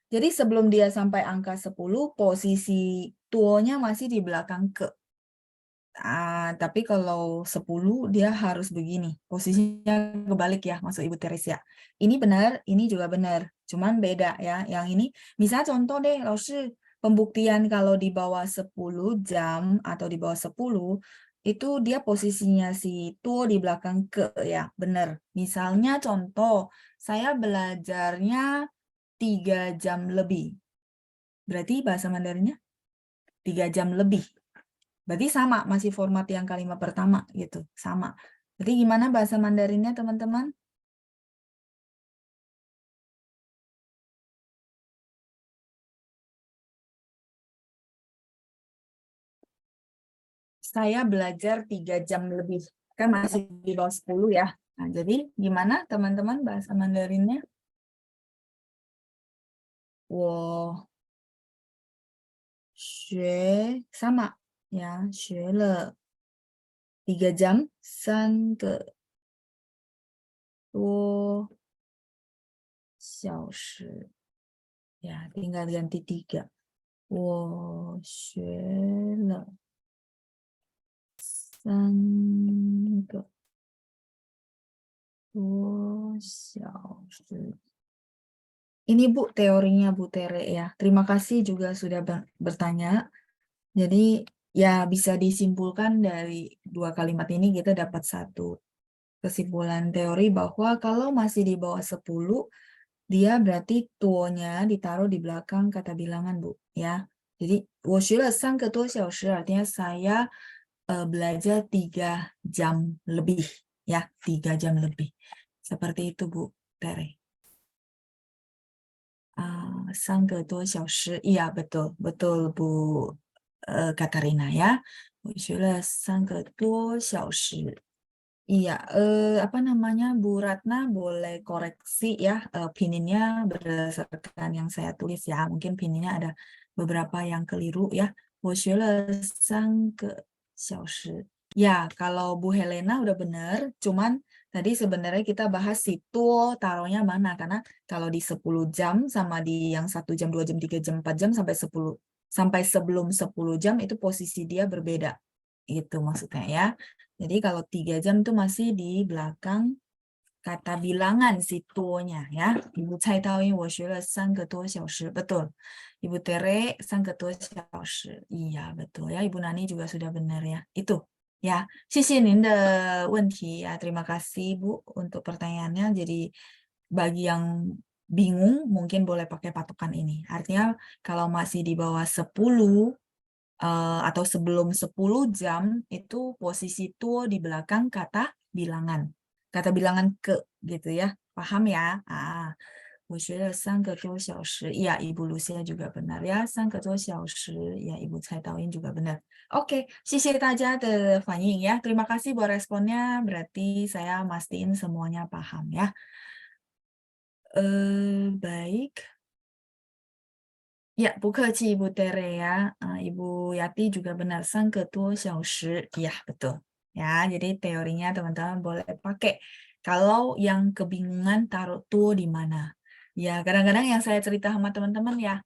Jadi sebelum dia sampai angka 10, posisi tuonya masih di belakang ke. Tapi kalau 10 dia harus begini, posisinya kebalik ya, masuk Ibu Teresia. Ini benar, ini juga benar, cuman beda ya. Yang ini, misalnya contoh deh, Laoshi, pembuktian kalau di bawah 10 jam atau di bawah 10, itu dia posisinya si tuo di belakang ke ya, benar. Misalnya contoh, saya belajarnya 3 jam lebih. Berarti bahasa Mandarinnya 3 jam lebih. Berarti sama, masih format yang kalimat pertama gitu, sama. Berarti gimana bahasa Mandarinnya teman-teman? Saya belajar 3 jam lebih. Kan masih di bawah 10 ya. Nah, jadi gimana teman-teman bahasa Mandarinnya? 我学 sama ya, 学了3 jam, 3个多小时. Ya, tinggal ganti 3. 我学了3个多小时. Ini Bu teorinya Bu Tere ya. Terima kasih juga sudah bertanya. Jadi ya bisa disimpulkan dari 2 kalimat ini kita dapat satu kesimpulan teori bahwa kalau masih di bawah 10 dia berarti tuonya ditaruh di belakang kata bilangan Bu ya. Jadi 我学了3个多小时 artinya saya belajar 3 jam lebih ya, 3 jam lebih. Seperti itu Bu Tere. 3个多小时, iya betul, betul Bu Katarina ya. 我学了3个多小时. Iya, apa namanya Bu Ratna boleh koreksi ya pininnya berdasarkan yang saya tulis ya. Mungkin pininnya ada beberapa yang keliru ya. 我学了3个小时. Ya, kalau Bu Helena udah benar, cuman tadi sebenarnya kita bahas si tuo taruhnya mana, karena kalau di 10 jam sama di yang 1 jam, 2 jam, 3 jam, 4 jam sampai 10 sampai sebelum 10 jam itu posisi dia berbeda. Itu maksudnya ya. Jadi kalau 3 jam itu masih di belakang kata bilangan si tuonya ya. Ibu Cai Taoyin 我学了3个多小时. Betul. Ibu Tere 3个多小时. Iya, betul ya. Ibu Nani juga sudah benar ya. Itu ya. 谢谢您的问题ya. Terima kasih Bu untuk pertanyaannya. Jadi bagi yang bingung mungkin boleh pakai patokan ini. Artinya kalau masih di bawah 10 atau sebelum 10 jam itu posisi tuo di belakang kata bilangan. Kata bilangan ke gitu ya. Paham ya? Ah, 我学了3个多小时. Iya, Ibu Lucia juga benar ya. 3个多小时. Ya, Ibu Cai Taoyin juga benar. Oke, 谢谢大家的反应 ya. Terima kasih buat responnya. Berarti saya mastiin semuanya paham ya. Baik. Ya, 不客气 Ibu Tere ya. Ibu Yati juga benar. 3个多小时. Iya, betul. Ya, jadi teorinya teman-teman boleh pakai. Kalau yang kebingungan taruh tuh di mana. Ya, kadang-kadang yang saya cerita sama teman-teman ya,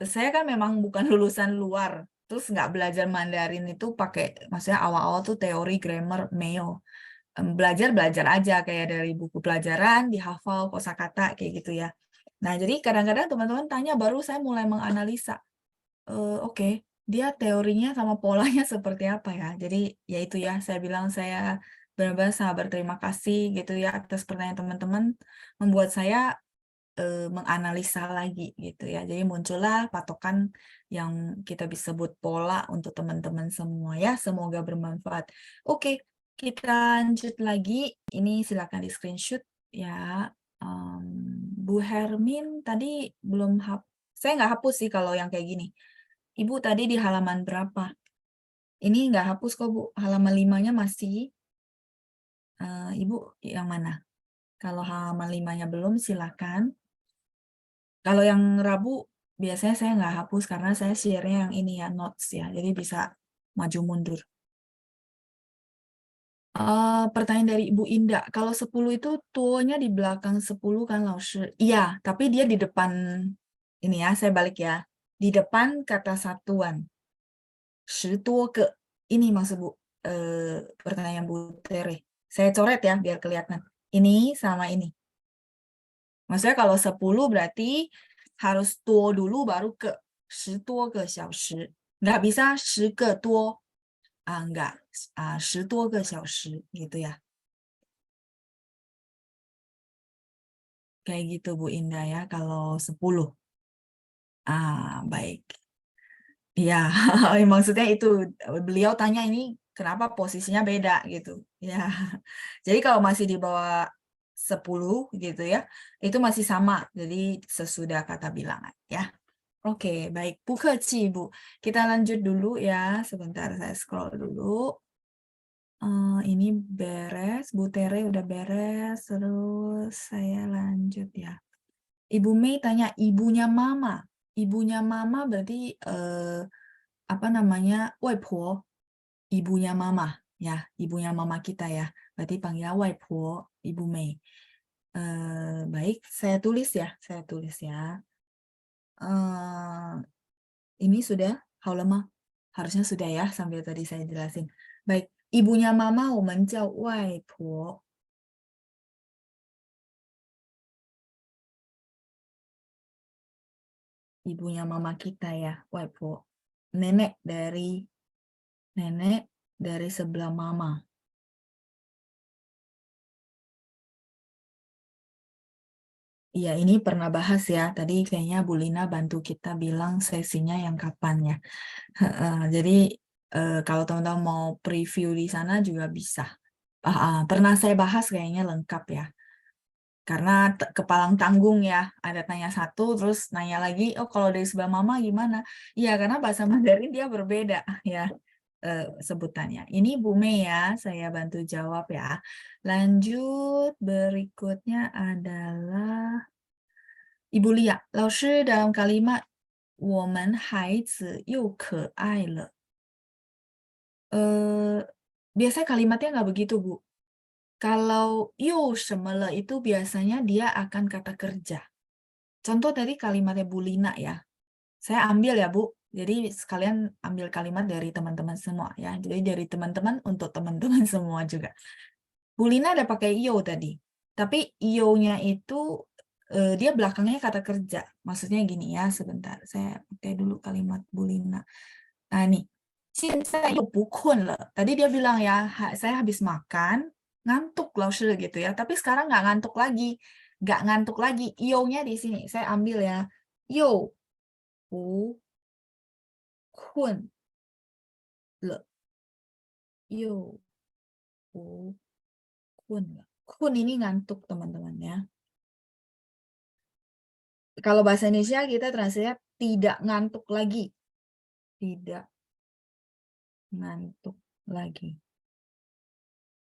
saya kan memang bukan lulusan luar. Terus nggak belajar Mandarin itu pakai, maksudnya awal-awal tuh teori, grammar, meo. Belajar aja kayak dari buku pelajaran, dihafal kosakata kayak gitu ya. Nah, jadi kadang-kadang teman-teman tanya, baru saya mulai menganalisa. Oke, dia teorinya sama polanya seperti apa ya. Jadi, ya itu ya, saya bilang saya benar-benar sangat berterima kasih gitu ya atas pertanyaan teman-teman, membuat saya menganalisa lagi gitu ya. Jadi muncullah patokan yang kita bisa sebut pola untuk teman-teman semua ya. Semoga bermanfaat. Oke, kita lanjut lagi. Ini silakan di screenshot ya. Bu Hermin tadi belum saya nggak hapus sih kalau yang kayak gini. Ibu tadi di halaman berapa? Ini nggak hapus kok Bu. Halaman 5-nya masih. Ibu yang mana? Kalau halaman 5-nya belum silakan. Kalau yang Rabu biasanya saya nggak hapus karena saya share-nya yang ini ya, notes ya. Jadi bisa maju mundur. Pertanyaan dari Ibu Indah, kalau 10 itu tuonya di belakang 10 kan Laoshi? Iya, tapi dia di depan, ini ya, saya balik ya. Di depan kata satuan. 10个. Ini maksud Bu, pertanyaan Bu Tere. Saya coret ya, biar kelihatan. Ini sama ini. Maksudnya kalau 10 berarti harus tuo dulu baru ke 10多个小时. Nggak bisa 10个多. Enggak. 10多个小时gitu ya. Kayak gitu Bu Indah ya kalau 10. Baik. Ya, maksudnya itu beliau tanya ini kenapa posisinya beda gitu. Ya. Jadi kalau masih di bawah 10 gitu ya, itu masih sama. Jadi sesudah kata bilangan ya. Oke, baik. 不客气, Bu. Kita lanjut dulu ya. Sebentar saya scroll dulu. Ini beres. Bu Tere udah beres. Terus saya lanjut ya. Ibu Mei tanya ibunya Mama. Ibunya Mama berarti apa namanya? Waipo. Ibunya Mama ya. Ibunya Mama kita ya. Berarti panggil Waipo, Ibu Mei. Baik, saya tulis ya. Saya tulis ya. Ini sudah, Haulama? Harusnya sudah ya, sambil tadi saya jelasin. Baik, ibunya Mama, 我们叫外婆. Ibunya Mama kita ya, 外婆. Nenek dari sebelah Mama. Iya, ini pernah bahas ya. Tadi kayaknya Bu Lina bantu kita bilang sesinya yang kapan ya. Jadi kalau teman-teman mau preview di sana juga bisa. Pernah saya bahas kayaknya lengkap ya. Karena kepalang tanggung ya, ada tanya satu, terus nanya lagi, oh kalau dari sebelah Mama gimana? Iya, karena bahasa Mandarin dia berbeda ya sebutannya. Ini Bu Mei ya, saya bantu jawab ya. Lanjut, berikutnya adalah Ibu Lia. 老师 dalam kalimat 我们孩子又可爱了. Biasanya kalimatnya nggak begitu, Bu. Kalau yo semele itu biasanya dia akan kata kerja. Contoh tadi kalimatnya Bu Lina ya. Saya ambil ya Bu. Jadi sekalian ambil kalimat dari teman-teman semua ya. Jadi dari teman-teman untuk teman-teman semua juga. Bu Lina ada pakai yo tadi. Tapi yo-nya itu dia belakangnya kata kerja. Maksudnya gini ya, sebentar. Saya pakai dulu kalimat Bu Lina. Nah nih. 现在又不困了. Tadi dia bilang ya, saya habis makan, ngantuk Laoshi gitu ya. Tapi sekarang nggak ngantuk lagi. Nggak ngantuk lagi. Yo-nya di sini. Saya ambil ya. Yo. 困了，又不困了。Kun ini ngantuk teman-teman ya. Kalau bahasa Indonesia kita translate tidak ngantuk lagi. Tidak ngantuk lagi.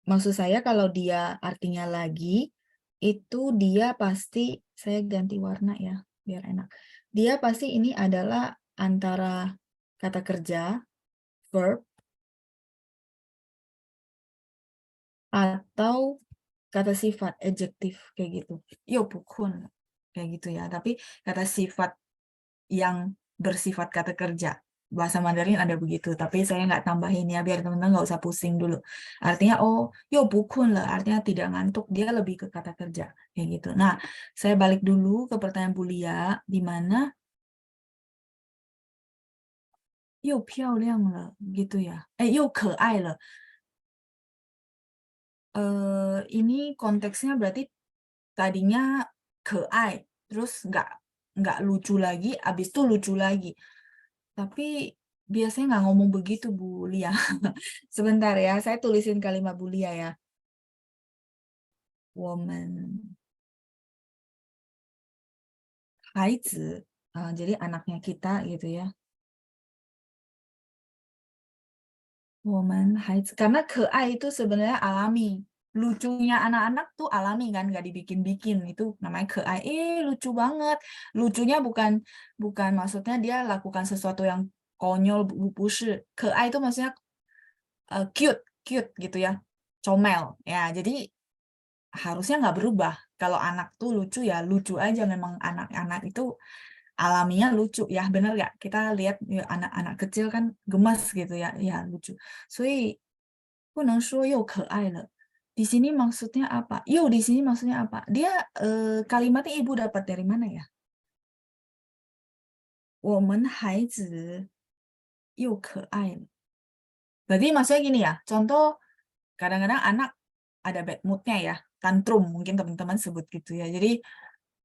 Maksud saya kalau dia artinya lagi, itu dia pasti, saya ganti warna ya, biar enak. Dia pasti ini adalah antara kata kerja, verb, atau kata sifat, adjektif, kayak gitu. Yo pukun, kayak gitu ya. Tapi kata sifat yang bersifat kata kerja. Bahasa Mandarin ada begitu, tapi saya nggak tambahin ya, biar teman-teman nggak usah pusing dulu. Artinya, oh, yo bukun lah, artinya tidak ngantuk, dia lebih ke kata kerja, kayak gitu. Nah, saya balik dulu ke pertanyaan Bulia, di mana yo 漂亮了, gitu ya. Yo 可爱了. Ini konteksnya berarti tadinya 可爱, terus nggak lucu lagi, abis itu lucu lagi. Tapi biasanya nggak ngomong begitu, Bu Lia. Sebentar ya, saya tulisin kalimat Bu Lia ya. Woman, 孩子, jadi anaknya kita gitu ya. Woman, 孩子. Karena 可爱 itu sebenarnya alami. Lucunya anak-anak tuh alami kan, nggak dibikin-bikin. Itu namanya 可爱. Lucu banget. Lucunya bukan maksudnya dia lakukan sesuatu yang konyol, 不是. 可爱 itu maksudnya cute gitu ya, comel ya. Jadi harusnya nggak berubah. Kalau anak tuh lucu ya lucu aja, memang anak-anak itu alaminya lucu ya, bener nggak? Kita lihat ya, anak-anak kecil kan gemas gitu ya, ya lucu. 所以不能说又可爱了. Di sini maksudnya apa? Di sini maksudnya apa? Dia kalimatnya ibu dapat dari mana ya? 我们孩子又可爱了. Berarti maksudnya gini ya, contoh kadang-kadang anak ada bad mood-nya ya, tantrum mungkin teman-teman sebut gitu ya. Jadi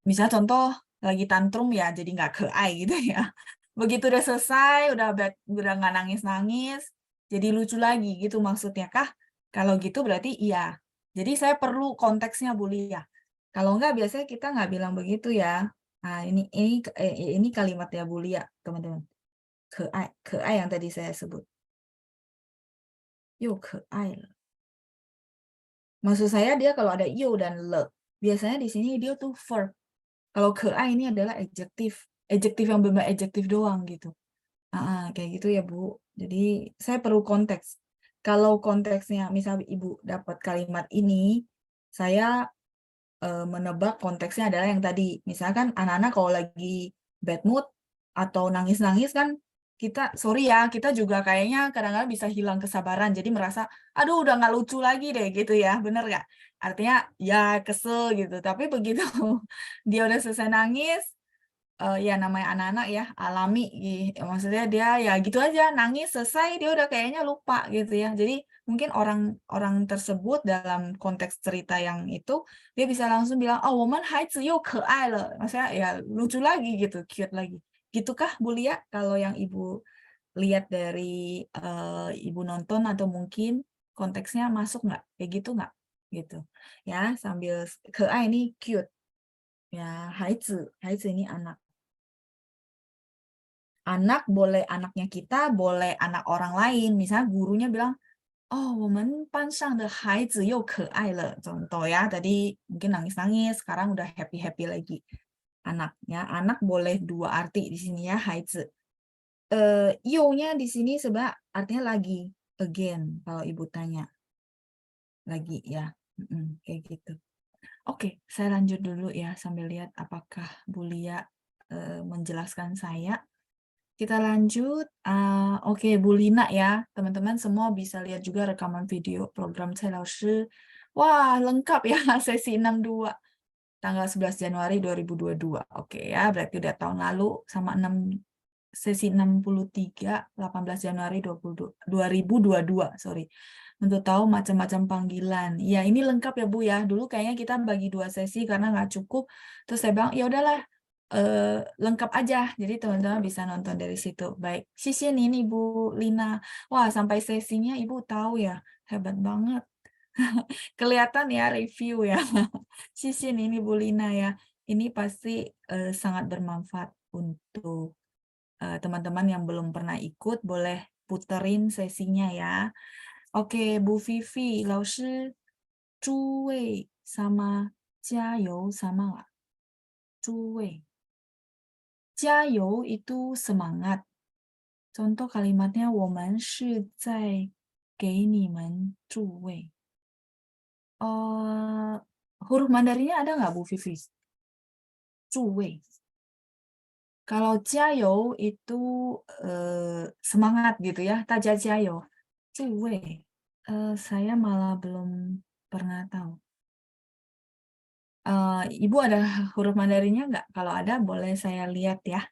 misalnya contoh lagi tantrum ya, jadi nggak keai gitu ya. Begitu udah selesai, udah nggak nangis-nangis, jadi lucu lagi gitu maksudnya kah? Kalau gitu berarti iya. Jadi saya perlu konteksnya Bu Lia. Kalau nggak biasanya kita nggak bilang begitu ya. Nah, ini kalimatnya Bu Lia, teman-teman. Keai yang tadi saya sebut. 又可爱了. Maksud saya dia kalau ada you dan le, biasanya di sini dia tuh verb. Kalau keai ini adalah adjektif yang benar adjektif doang gitu. Kayak gitu ya Bu. Jadi saya perlu konteks. Kalau konteksnya misal Ibu dapat kalimat ini, saya menebak konteksnya adalah yang tadi. Misalkan anak-anak kalau lagi bad mood atau nangis-nangis kan, sorry ya, kita juga kayaknya kadang-kadang bisa hilang kesabaran, jadi merasa, aduh udah nggak lucu lagi deh gitu ya, bener nggak? Artinya ya kesel gitu, tapi begitu dia udah selesai nangis, ya namanya anak-anak ya, alami, maksudnya dia ya gitu aja, nangis selesai, dia udah kayaknya lupa gitu ya. Jadi mungkin orang tersebut dalam konteks cerita yang itu, dia bisa langsung bilang, oh, 我们孩子又可爱了, maksudnya ya lucu lagi gitu, cute lagi. Gitukah Bu Lia kalau yang Ibu lihat dari Ibu nonton, atau mungkin konteksnya masuk nggak? Kayak gitu nggak? Gitu. Ya, sambil keai ini cute. Ya, 孩子ini anak. Anak boleh anaknya kita, boleh anak orang lain. Misalnya gurunya bilang, oh, 我们班上的孩子又可爱了. Contoh ya, tadi mungkin nangis-nangis, sekarang udah happy-happy lagi. Anaknya, anak boleh dua arti di sini ya, 孩子. You-nya di sini sebenarnya artinya lagi, again, kalau Ibu tanya. Lagi ya, kayak gitu. Oke, saya lanjut dulu ya, sambil lihat apakah Bu Lia menjelaskan saya. Kita lanjut. Oke, Bu Lina ya, teman-teman semua bisa lihat juga rekaman video program Cai Lao Shi. Wah, lengkap ya, sesi 62 tanggal 11 Januari 2022. Oke ya, berarti udah tahun lalu, sama sesi 63 18 Januari 2022, sorry. Untuk tahu macam-macam panggilan. Ya, ini lengkap ya Bu ya. Dulu kayaknya kita bagi 2 sesi karena nggak cukup. Terus saya bilang, ya udahlah, lengkap aja. Jadi teman-teman bisa nonton dari situ. Baik, sisi ini Ibu Lina. Wah, sampai sesinya Ibu tahu ya. Hebat banget. Kelihatan ya review ya. Sisi ini Bu Lina ya. Ini pasti sangat bermanfaat untuk teman-teman yang belum pernah ikut, boleh puterin sesinya ya. Oke, Bu Vivi, 老师诸位 sama 加油 sama nggak? 诸位. 加油 itu semangat. Contoh kalimatnya 我们是在给你们助威. Huruf Mandarinnya ada nggak Bu Vivi? 助威. Kalau 加油 itu semangat gitu ya, 大家加油. 助威. Saya malah belum pernah tahu. Ibu ada huruf Mandarinnya nggak? Kalau ada boleh saya lihat ya.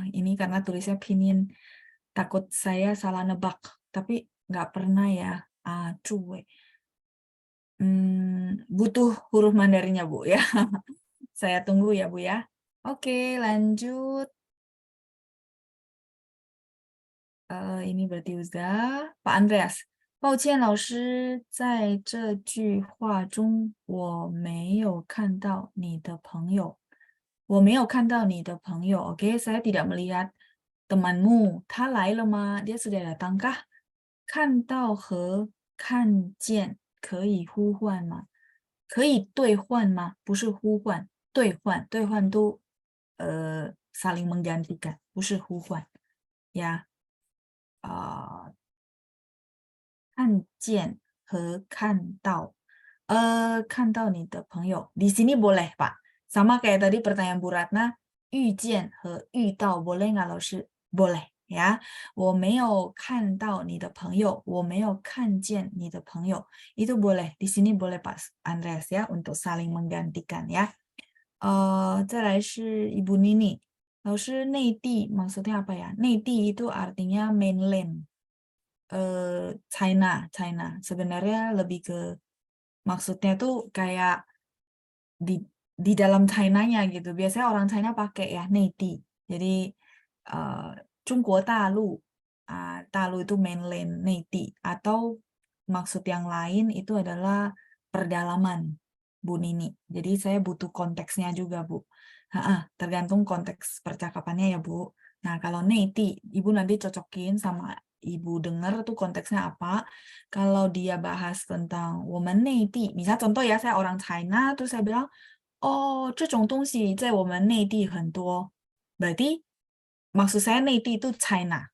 Ini karena tulisnya pinin. Takut saya salah nebak, tapi nggak pernah ya. Cuwe. Butuh huruf Mandarinnya Bu ya. Saya tunggu ya Bu ya. Oke, lanjut. Ini berarti udah. Pak Andreas. 抱歉，老师，在这句话中我没有看到你的朋友。我没有看到你的朋友。Oke, saya tidak melihat temanmu. 他来了吗？ Dia sudah datangkah? 看到和看见可以呼唤吗？可以兑换吗？不是呼唤，兑换，兑换都saling menggantikan，不是呼唤呀。看见和看到，看到你的朋友di sini boleh Pak. Sama kayak tadi pertanyaan Bu Ratna, 遇见和遇到 boleh nggak 老师？ boleh ya. 我没有看到你的朋友，我没有看见你的朋友，itu boleh. Di sini boleh Pak Andreas ya untuk saling menggantikan ya. 再来是 Ibu Nini. 老师，内地 maksudnya apa ya? 内地 itu artinya mainland. China. Sebenarnya lebih ke maksudnya tuh kayak di dalam China-nya gitu. Biasanya orang China pakai ya 内地. Jadi 中国大陆, 大陆 itu mainland 内地 atau maksud yang lain itu adalah perdalaman Bu Nini. Jadi saya butuh konteksnya juga Bu. Tergantung konteks percakapannya ya Bu. Nah kalau 内地 Ibu nanti cocokin sama Ibu dengar tuh konteksnya apa. Kalau dia bahas tentang 我们内地, misal contoh ya saya orang China terus saya bilang, oh 这种东西在我们内地很多. Berarti maksud saya 内地 itu China.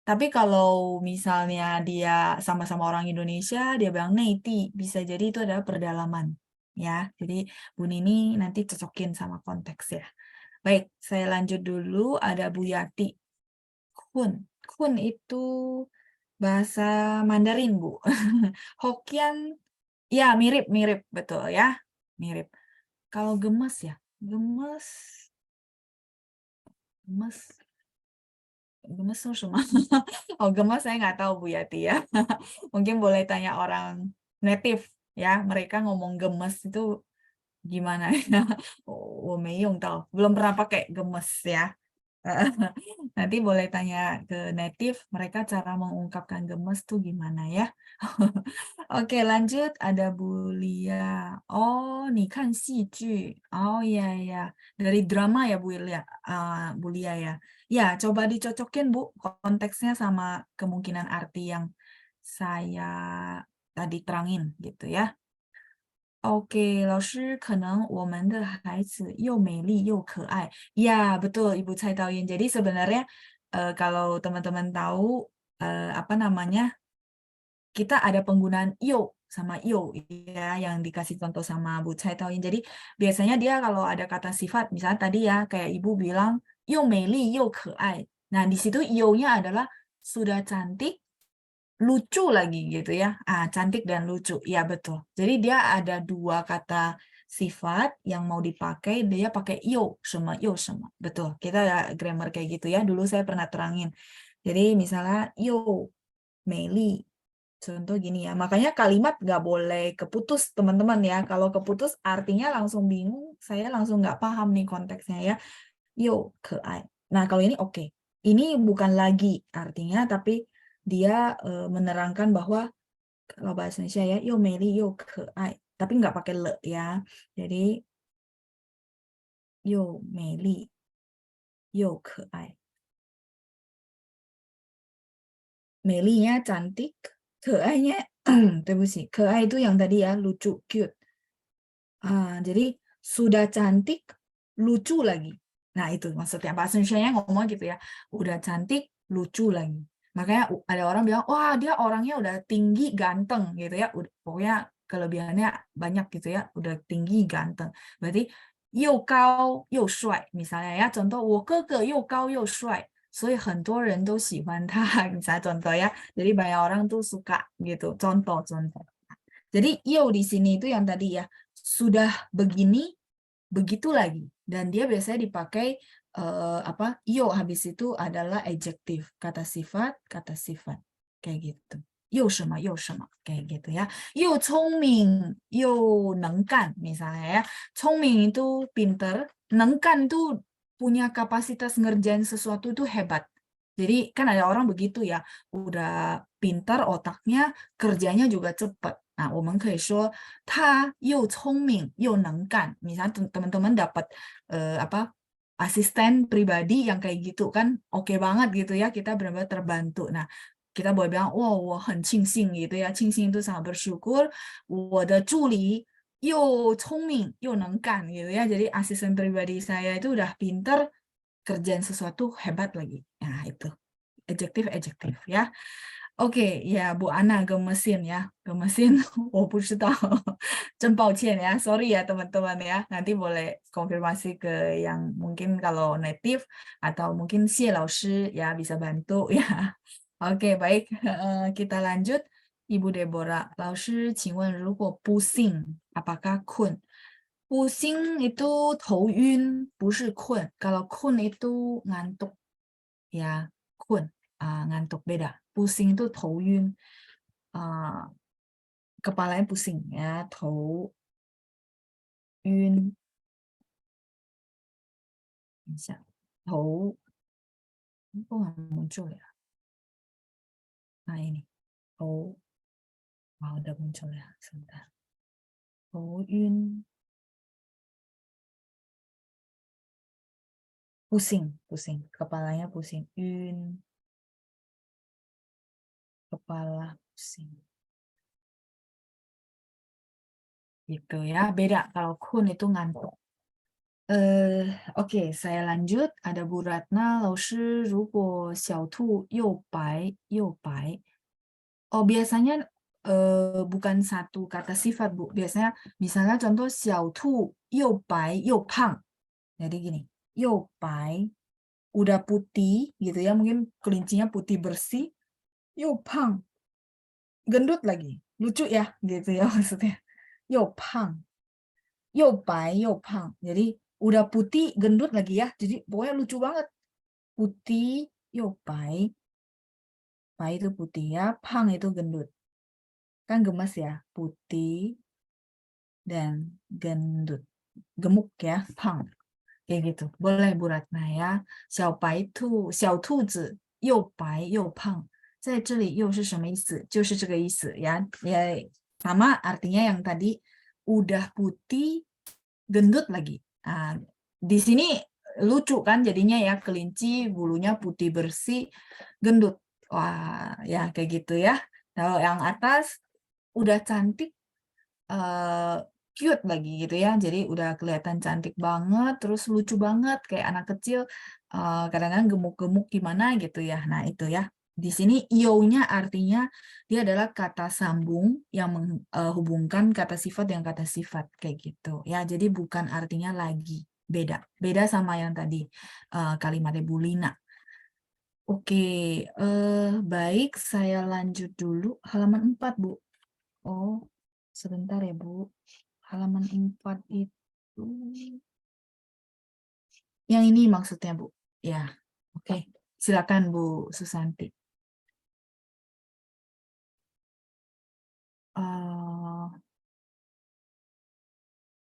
Tapi kalau misalnya dia sama-sama orang Indonesia, dia bilang 内地, bisa jadi itu adalah perdalaman. Ya, jadi Bu Nini nanti cocokin sama konteks ya. Baik, saya lanjut dulu. Ada Bu Yati. Kun. Kun itu bahasa Mandarin, Bu. Hokkien, ya mirip-mirip, betul ya. Mirip. Kalau gemes ya, gemes tuh semua. Oh, gemes saya nggak tahu Bu Yati ya. Mungkin boleh tanya orang native ya. Mereka ngomong gemes itu gimana ya? Oh, tahu. Belum pernah pakai gemes ya. Nanti boleh tanya ke native, mereka cara mengungkapkan gemes tuh gimana ya. Oke, lanjut. Ada Bu Lia. Oh, nih kan戏剧. Oh iya, ya. Dari drama ya Bu Lia, Bu Lia ya. Ya, coba dicocokin Bu konteksnya sama kemungkinan arti yang saya tadi terangin gitu ya. Oke, 老师，可能我们的孩子又美丽又可爱. Ya, betul Ibu Cai Taoyin. Jadi sebenarnya kalau teman-teman tahu apa namanya, kita ada penggunaan yo sama yo ya yang dikasih contoh sama Bu Cai Taoyin. Jadi biasanya dia kalau ada kata sifat, misalnya tadi ya kayak Ibu bilang 又美丽又可爱. Nah, di situ yo-nya adalah sudah cantik, lucu lagi gitu ya. Cantik dan lucu. Ya, betul. Jadi dia ada dua kata sifat yang mau dipakai, dia pakai yo sama yo sama. Betul. Kita ada grammar kayak gitu ya. Dulu saya pernah terangin. Jadi misalnya yo, Meli. Contoh gini ya. Makanya kalimat nggak boleh keputus teman-teman ya. Kalau keputus artinya langsung bingung. Saya langsung nggak paham nih konteksnya ya. Yo keai. Nah, kalau ini oke. Ini bukan lagi artinya, tapi dia menerangkan bahwa kalau bahasa Indonesia ya, yo meli, yo keai. Tapi nggak pakai le ya. Jadi, yo meli, yo keai. Melinya cantik, keainya, keai itu yang tadi ya, lucu, cute. Jadi sudah cantik, lucu lagi. Nah itu maksudnya bahasa Indonesia ngomong gitu ya. Udah cantik, lucu lagi. Makanya ada orang bilang, wah dia orangnya udah tinggi, ganteng gitu ya. Pokoknya kelebihannya banyak gitu ya. Udah tinggi, ganteng. Berarti 又高又帅 misalnya ya. Contoh, 我哥哥又高又帅。所以很多人都喜欢他. Misalnya contoh ya. Jadi banyak orang tuh suka gitu. Contoh. Jadi yo di sini itu yang tadi ya, sudah begini, begitu lagi. Dan dia biasanya dipakai apa? Yo habis itu adalah adjektif, kata sifat. Kayak gitu. Yo sama kayak gitu ya. Yo 聪明, yo 能干 misalnya ya. 聪明 itu pinter, 能干 itu punya kapasitas ngerjain sesuatu itu hebat. Jadi kan ada orang begitu ya, udah pintar otaknya, kerjanya juga cepat. Nah, 我们可以说他又聪明又能干. Misalnya teman-teman dapat apa asisten pribadi yang kayak gitu kan, oke banget gitu ya, kita benar-benar terbantu. Nah, kita boleh bilang, wow, 我很庆幸 gitu ya. 庆幸 itu sangat bersyukur. 我的助理又聪明又能干 gitu ya. Jadi asisten pribadi saya itu udah pinter, kerjaan sesuatu hebat lagi. Nah, itu adjektif ya. Oke, ya Bu Ana gemesin ya. Gemesin, 我不知道。真抱歉ya, sorry ya teman-teman ya. Nanti boleh konfirmasi ke yang mungkin kalau native atau mungkin 谢老师 ya bisa bantu ya. Oke, baik. Kita lanjut. Ibu Deborah, 老师，请问如果不幸 apakah kun? Pusing itu 头晕, 不是困. Kalau kun itu ngantuk ya, kun. Ngantuk beda. Pusing itu 头晕, kepalanya pusing ya, 头晕. Bisa. 头, kok nggak muncul ya? Nah ini, 头, udah muncul ya, sebentar. 头晕, pusing, kepalanya pusing. Yun, kepala pusing. Gitu ya, beda. Kalau kun itu ngantuk. Oke, saya lanjut. Ada Bu Ratna, 老师，如果小兔又白又白. Oh, biasanya bukan satu kata sifat, Bu. Biasanya misalnya contoh 小兔又白又胖. Jadi gini, 又白 udah putih gitu ya, mungkin kelincinya putih bersih. 又胖 gendut lagi. Lucu ya gitu ya maksudnya. 又胖 又白又胖. Jadi udah putih gendut lagi ya. Jadi pokoknya lucu banget. Putih 又白. Pai itu putih ya, pang itu gendut. Kan gemes ya, putih dan gendut. Gemuk ya, pang. Kayak gitu. Boleh Bu Ratna ya. 小兔子又白又胖. 在这里又是什么意思？就是这个意思ya. Ya sama artinya yang tadi udah putih gendut lagi. Nah, di sini lucu kan jadinya ya, kelinci bulunya putih bersih gendut. Wah, ya kayak gitu ya. Kalau yang atas udah cantik, cute lagi gitu ya. Jadi udah kelihatan cantik banget, terus lucu banget kayak anak kecil, kadang-kadang gemuk-gemuk gimana gitu ya. Nah, itu ya. Di sini io-nya artinya dia adalah kata sambung yang menghubungkan kata sifat dengan kata sifat kayak gitu ya. Jadi bukan artinya lagi, beda. Beda sama yang tadi kalimat Ibu Lina. Oke, baik, saya lanjut dulu halaman 4, Bu. Oh, sebentar ya, Bu. Halaman 4 itu yang ini maksudnya, Bu. Ya, oke. Silakan Bu Susanti.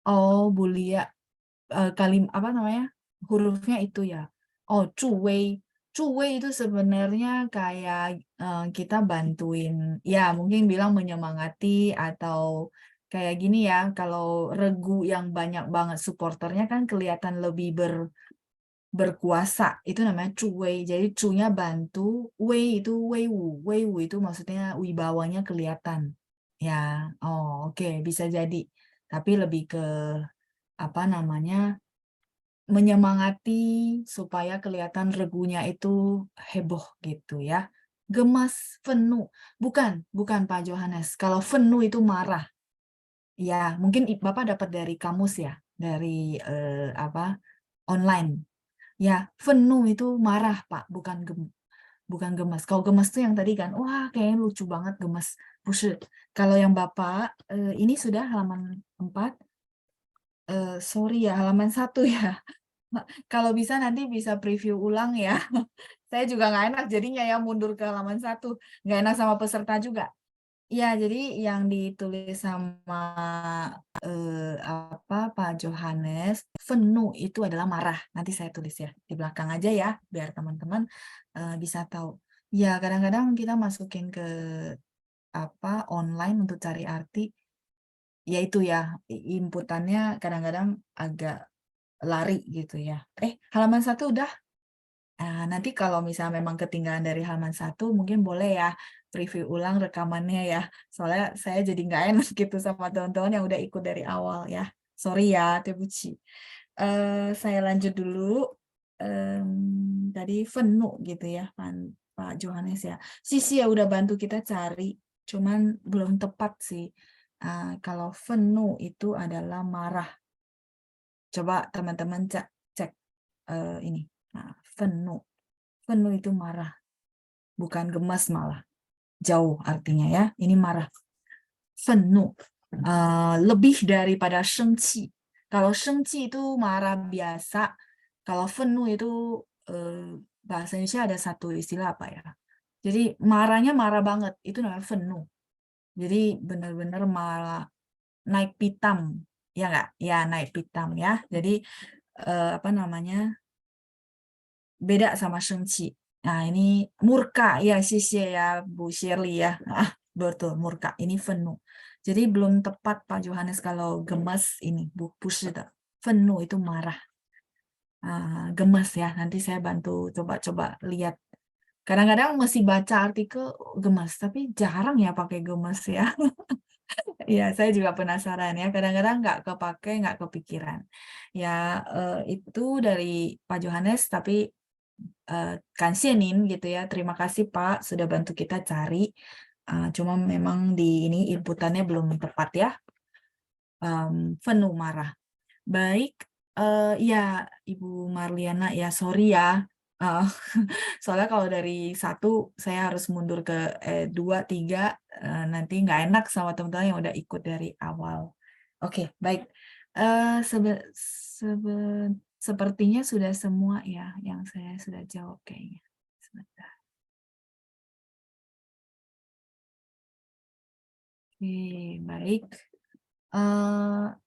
Oh, Bu Lia, apa namanya? hurufnya itu ya. Oh, cuwei. Cuwei itu sebenarnya kayak kita bantuin, ya mungkin bilang menyemangati atau kayak gini ya. Kalau regu yang banyak banget supporternya kan kelihatan lebih berkuasa. Itu namanya cuwei. Jadi cu-nya bantu, wei itu wei wu itu maksudnya wibawanya kelihatan. Ya, oh oke, bisa jadi. Tapi lebih ke apa namanya? Menyemangati supaya kelihatan regunya itu heboh gitu ya. Gemas, penuh. Bukan Pak Johannes. Kalau penuh itu marah. Ya, mungkin Bapak dapat dari kamus ya, dari apa? Online. Ya, penuh itu marah, Pak, bukan gemas. Kalau gemas tuh yang tadi kan, wah kayaknya lucu banget gemas. Buset. Kalau yang Bapak ini sudah halaman 4. Sorry ya, halaman 1 ya. Kalau bisa nanti bisa preview ulang ya. Saya juga nggak enak jadinya ya mundur ke halaman 1. Nggak enak sama peserta juga. Ya, jadi yang ditulis sama Pak Johannes, penuh itu adalah marah. Nanti saya tulis ya di belakang aja ya, biar teman-teman bisa tahu. Ya, kadang-kadang kita masukin ke online untuk cari arti, yaitu ya inputannya kadang-kadang agak lari gitu ya. Halaman 1 udah. Nanti kalau misalnya memang ketinggalan dari halaman 1, mungkin boleh ya preview ulang rekamannya ya. Soalnya saya jadi nggak enak gitu sama teman-teman yang udah ikut dari awal ya. Sorry ya, Tebuci. Saya lanjut dulu. Tadi penuh gitu ya, Pak Johannes ya. Sisi ya udah bantu kita cari, cuman belum tepat sih. Kalau penuh itu adalah marah. Coba teman-teman cek ini. Nah, penuh itu marah, bukan gemas malah. Jauh artinya ya, ini marah. Penuh. Lebih daripada shengqi. Kalau shengqi itu marah biasa, kalau penuh itu bahasa Indonesia ada satu istilah apa ya? Jadi marahnya marah banget, itu namanya penuh. Jadi benar-benar malah naik pitam, ya nggak? Ya naik pitam ya. Jadi apa namanya? Beda sama shengqi. Nah, ini murka ya, sisi ya Bu Shirley ya. Betul, murka. Ini penuh. Jadi belum tepat Pak Johannes kalau gemas ini, Bu Pusida. Penuh itu marah. Gemas ya, nanti saya bantu coba-coba lihat. Kadang-kadang mesti baca artikel gemas, tapi jarang ya pakai gemas ya. Ya, saya juga penasaran ya. Kadang-kadang nggak kepake, nggak kepikiran. Ya, itu dari Pak Johannes, tapi Kansienin gitu ya. Terima kasih Pak sudah bantu kita cari. Cuma memang di ini inputannya belum tepat ya. Penuh marah. Baik, ya Ibu Marliana ya sorry ya. Eh, soalnya kalau dari 1 saya harus mundur ke 2, 3 nanti nggak enak sama teman-teman yang udah ikut dari awal. Oke, baik. Sepertinya sudah semua ya yang saya sudah jawab kayaknya. Sebentar. Oke, baik.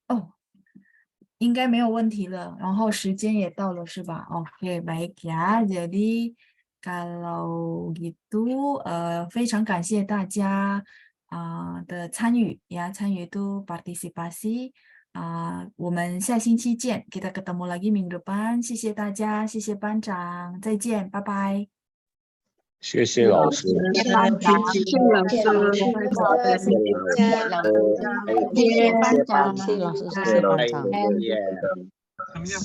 Oh, 应该没有问题了，然后时间也到了是吧？Oke, baik ya. Jadi kalau gitu非常感谢大家的参与ya, 参与itu partisipasi. 我们下星期见，kita ketemu lagi minggu depan. 谢谢大家，谢谢班长，再见，拜拜。谢谢老师，谢谢班长，谢谢老师，谢谢老师，谢谢老师，谢谢班长，谢谢老师，谢谢谢谢班长。老师。